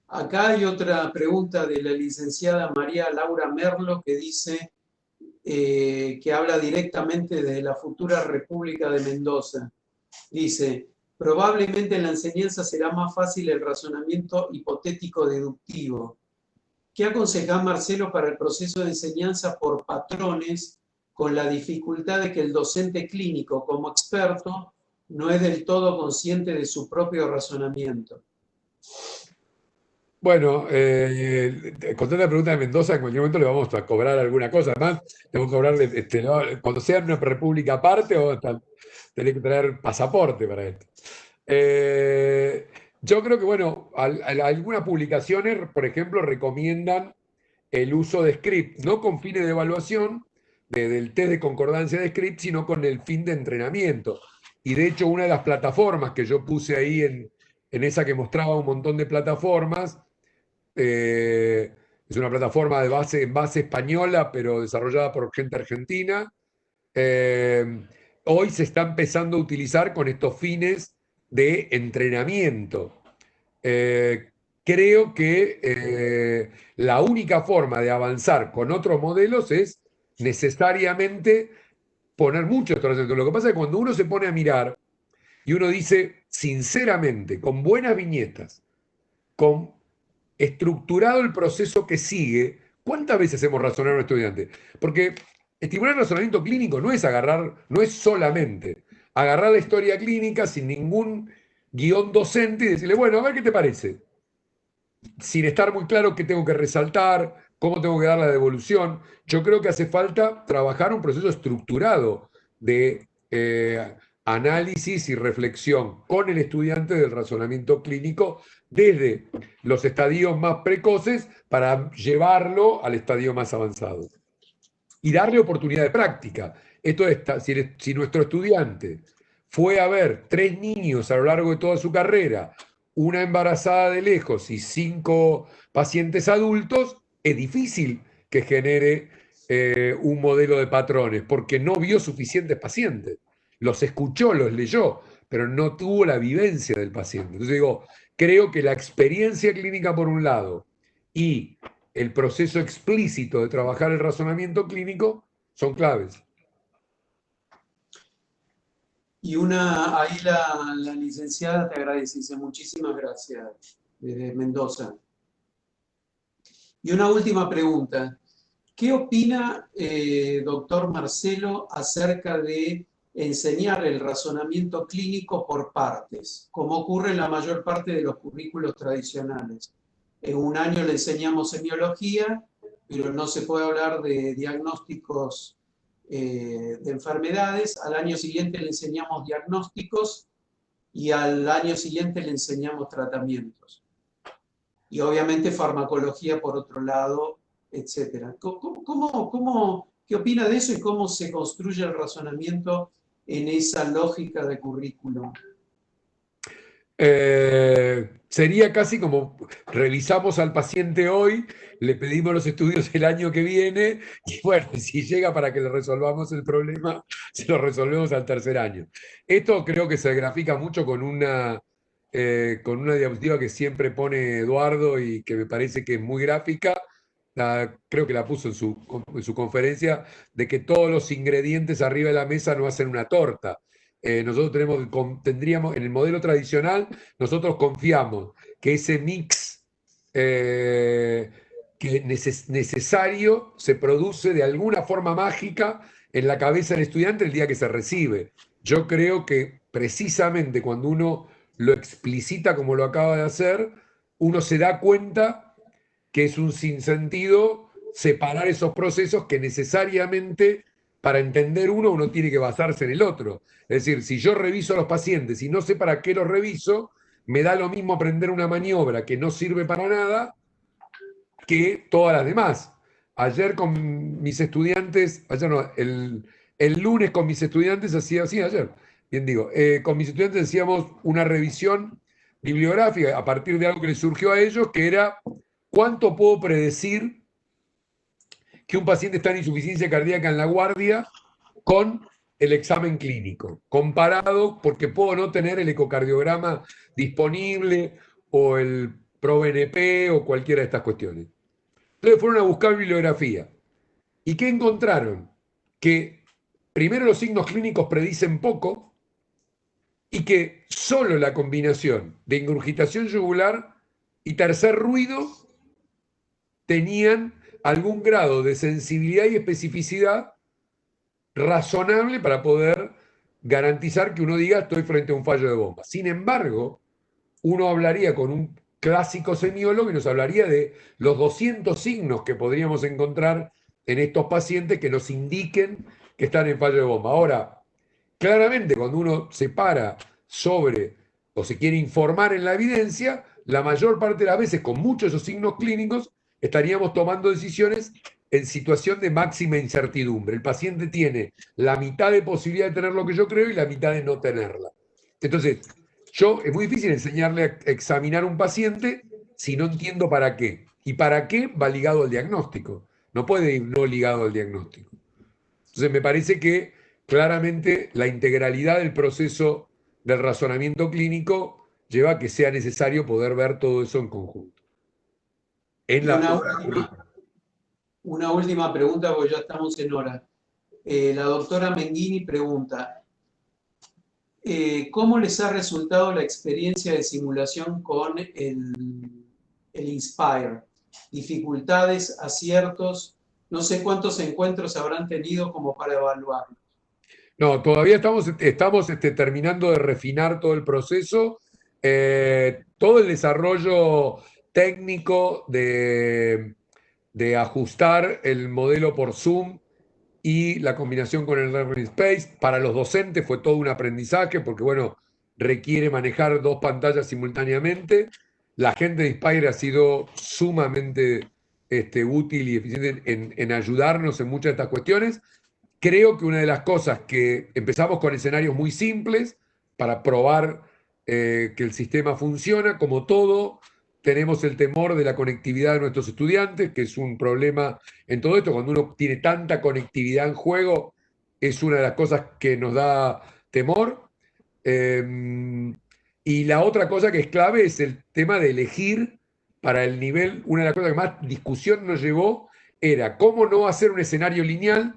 Acá hay otra pregunta de la licenciada María Laura Merlo que dice que habla directamente de la futura República de Mendoza. Dice, probablemente en la enseñanza será más fácil el razonamiento hipotético deductivo. ¿Qué aconseja Marcelo para el proceso de enseñanza por patrones, con la dificultad de que el docente clínico, como experto, no es del todo consciente de su propio razonamiento? Bueno, contando la pregunta de Mendoza, en cualquier momento le vamos a cobrar alguna cosa. Además, tenemos que cobrarle, cuando sea una república aparte, vamos a tener que traer pasaporte para esto. Yo creo que, bueno, algunas publicaciones, por ejemplo, recomiendan el uso de script, no con fines de evaluación del test de concordancia de script, sino con el fin de entrenamiento. Y de hecho, una de las plataformas que yo puse ahí en esa que mostraba un montón de plataformas, es una plataforma en base española, pero desarrollada por gente argentina. Hoy se está empezando a utilizar con estos fines de entrenamiento. Creo que la única forma de avanzar con otros modelos es necesariamente poner mucho esto. Lo que pasa es que cuando uno se pone a mirar y uno dice sinceramente, con buenas viñetas, con estructurado el proceso que sigue, ¿cuántas veces hemos razonado a un estudiante? Porque estimular el razonamiento clínico no es no es solamente agarrar la historia clínica sin ningún guión docente y decirle, bueno, a ver qué te parece, sin estar muy claro qué tengo que resaltar, cómo tengo que dar la devolución. Yo creo que hace falta trabajar un proceso estructurado de análisis y reflexión con el estudiante del razonamiento clínico desde los estadios más precoces para llevarlo al estadio más avanzado. Y darle oportunidad de práctica. Esto es, si nuestro estudiante fue a ver 3 niños a lo largo de toda su carrera, una embarazada de lejos y 5 pacientes adultos, es difícil que genere un modelo de patrones, porque no vio suficientes pacientes. Los escuchó, los leyó, pero no tuvo la vivencia del paciente. Entonces digo, creo que la experiencia clínica por un lado y el proceso explícito de trabajar el razonamiento clínico son claves. Y ahí la licenciada te agradece, dice muchísimas gracias, desde Mendoza. Y una última pregunta. ¿Qué opina, doctor Marcelo, acerca de enseñar el razonamiento clínico por partes, como ocurre en la mayor parte de los currículos tradicionales? En un año le enseñamos semiología, pero no se puede hablar de diagnósticos de enfermedades. Al año siguiente le enseñamos diagnósticos y al año siguiente le enseñamos tratamientos. Y obviamente farmacología por otro lado, etc. ¿Qué opina de eso y cómo se construye el razonamiento en esa lógica de currículum? Sería casi como revisamos al paciente hoy, le pedimos los estudios el año que viene y bueno, si llega para que le resolvamos el problema, se lo resolvemos al tercer año. Esto creo que se grafica mucho con una diapositiva que siempre pone Eduardo y que me parece que es muy gráfica. Creo que la puso en su conferencia, de que todos los ingredientes arriba de la mesa no hacen una torta. Nosotros tendríamos, en el modelo tradicional, nosotros confiamos que ese mix necesario se produce de alguna forma mágica en la cabeza del estudiante el día que se recibe. Yo creo que precisamente cuando uno lo explicita como lo acaba de hacer, uno se da cuenta que es un sinsentido separar esos procesos que necesariamente para entender uno tiene que basarse en el otro. Es decir, si yo reviso a los pacientes y no sé para qué los reviso, me da lo mismo aprender una maniobra que no sirve para nada que todas las demás. Ayer con mis estudiantes, ayer no, el lunes con mis estudiantes hacía, sí, ayer, bien digo, con mis estudiantes hacíamos una revisión bibliográfica a partir de algo que les surgió a ellos, que era cuánto puedo predecir que un paciente está en insuficiencia cardíaca en la guardia con el examen clínico, comparado porque puedo no tener el ecocardiograma disponible o el ProBNP o cualquiera de estas cuestiones. Entonces fueron a buscar bibliografía. ¿Y qué encontraron? Que primero los signos clínicos predicen poco y que solo la combinación de ingurgitación yugular y tercer ruido tenían algún grado de sensibilidad y especificidad razonable para poder garantizar que uno diga estoy frente a un fallo de bomba. Sin embargo, uno hablaría con un clásico semiólogo y nos hablaría de los 200 signos que podríamos encontrar en estos pacientes que nos indiquen que están en fallo de bomba. Ahora, claramente cuando uno se para sobre o se quiere informar en la evidencia, la mayor parte de las veces con muchos de esos signos clínicos estaríamos tomando decisiones en situación de máxima incertidumbre. El paciente tiene la mitad de posibilidad de tener lo que yo creo y la mitad de no tenerla. Entonces, es muy difícil enseñarle a examinar un paciente si no entiendo para qué. Y para qué va ligado al diagnóstico. No puede ir no ligado al diagnóstico. Entonces, me parece que claramente la integralidad del proceso del razonamiento clínico lleva a que sea necesario poder ver todo eso en conjunto. Y una última pregunta, porque ya estamos en hora. La doctora Menghini pregunta, ¿cómo les ha resultado la experiencia de simulación con el Inspire? Dificultades, aciertos, no sé cuántos encuentros habrán tenido como para evaluarlo. No, todavía estamos terminando de refinar todo el proceso, todo el desarrollo técnico de ajustar el modelo por Zoom y la combinación con el Learning Space. Para los docentes fue todo un aprendizaje porque, bueno, requiere manejar dos pantallas simultáneamente. La gente de Inspire ha sido sumamente útil y eficiente en ayudarnos en muchas de estas cuestiones. Creo que una de las cosas que empezamos con escenarios muy simples para probar que el sistema funciona, como todo, tenemos el temor de la conectividad de nuestros estudiantes, que es un problema en todo esto. Cuando uno tiene tanta conectividad en juego, es una de las cosas que nos da temor. Y la otra cosa que es clave es el tema de elegir para el nivel. Una de las cosas que más discusión nos llevó era cómo no hacer un escenario lineal.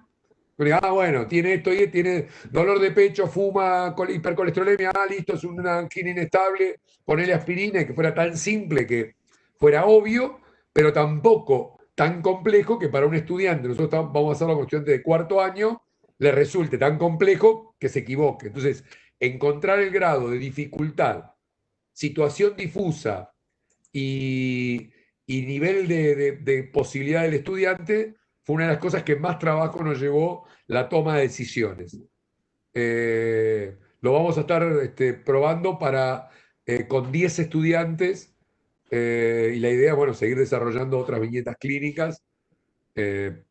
Bueno, tiene esto y tiene dolor de pecho, fuma, hipercolesterolemia, listo, es una angina inestable, ponele aspirina, y que fuera tan simple que fuera obvio, pero tampoco tan complejo que para un estudiante, nosotros vamos a hacerlo con estudiante de cuarto año, le resulte tan complejo que se equivoque. Entonces, encontrar el grado de dificultad, situación difusa y nivel de posibilidad del estudiante fue una de las cosas que más trabajo nos llevó la toma de decisiones. Lo vamos a estar probando con 10 estudiantes y la idea es, bueno, seguir desarrollando otras viñetas clínicas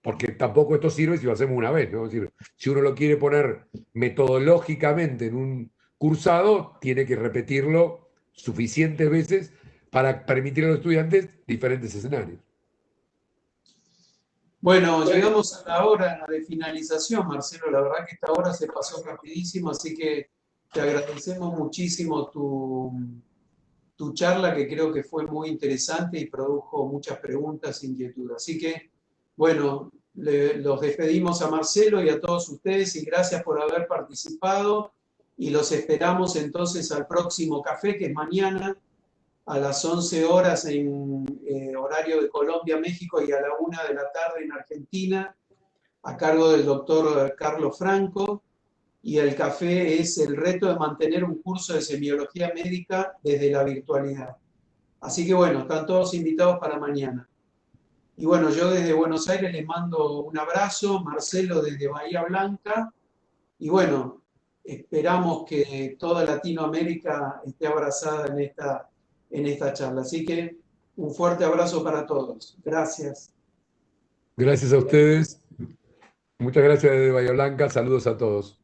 porque tampoco esto sirve si lo hacemos una vez, ¿no? Es decir, si uno lo quiere poner metodológicamente en un cursado, tiene que repetirlo suficientes veces para permitir a los estudiantes diferentes escenarios. Bueno, llegamos a la hora de finalización, Marcelo. La verdad que esta hora se pasó rapidísimo, así que te agradecemos muchísimo tu charla, que creo que fue muy interesante y produjo muchas preguntas e inquietudes. Así que, bueno, los despedimos a Marcelo y a todos ustedes y gracias por haber participado y los esperamos entonces al próximo café, que es mañana a las 11 horas en horario de Colombia, México, y a la 1 de la tarde en Argentina, a cargo del doctor Carlos Franco. Y el café es el reto de mantener un curso de semiología médica desde la virtualidad. Así que bueno, están todos invitados para mañana. Y bueno, yo desde Buenos Aires les mando un abrazo, Marcelo desde Bahía Blanca, y bueno, esperamos que toda Latinoamérica esté abrazada en esta charla. Así que un fuerte abrazo para todos. Gracias. Gracias a ustedes. Muchas gracias desde Bahía Blanca. Saludos a todos.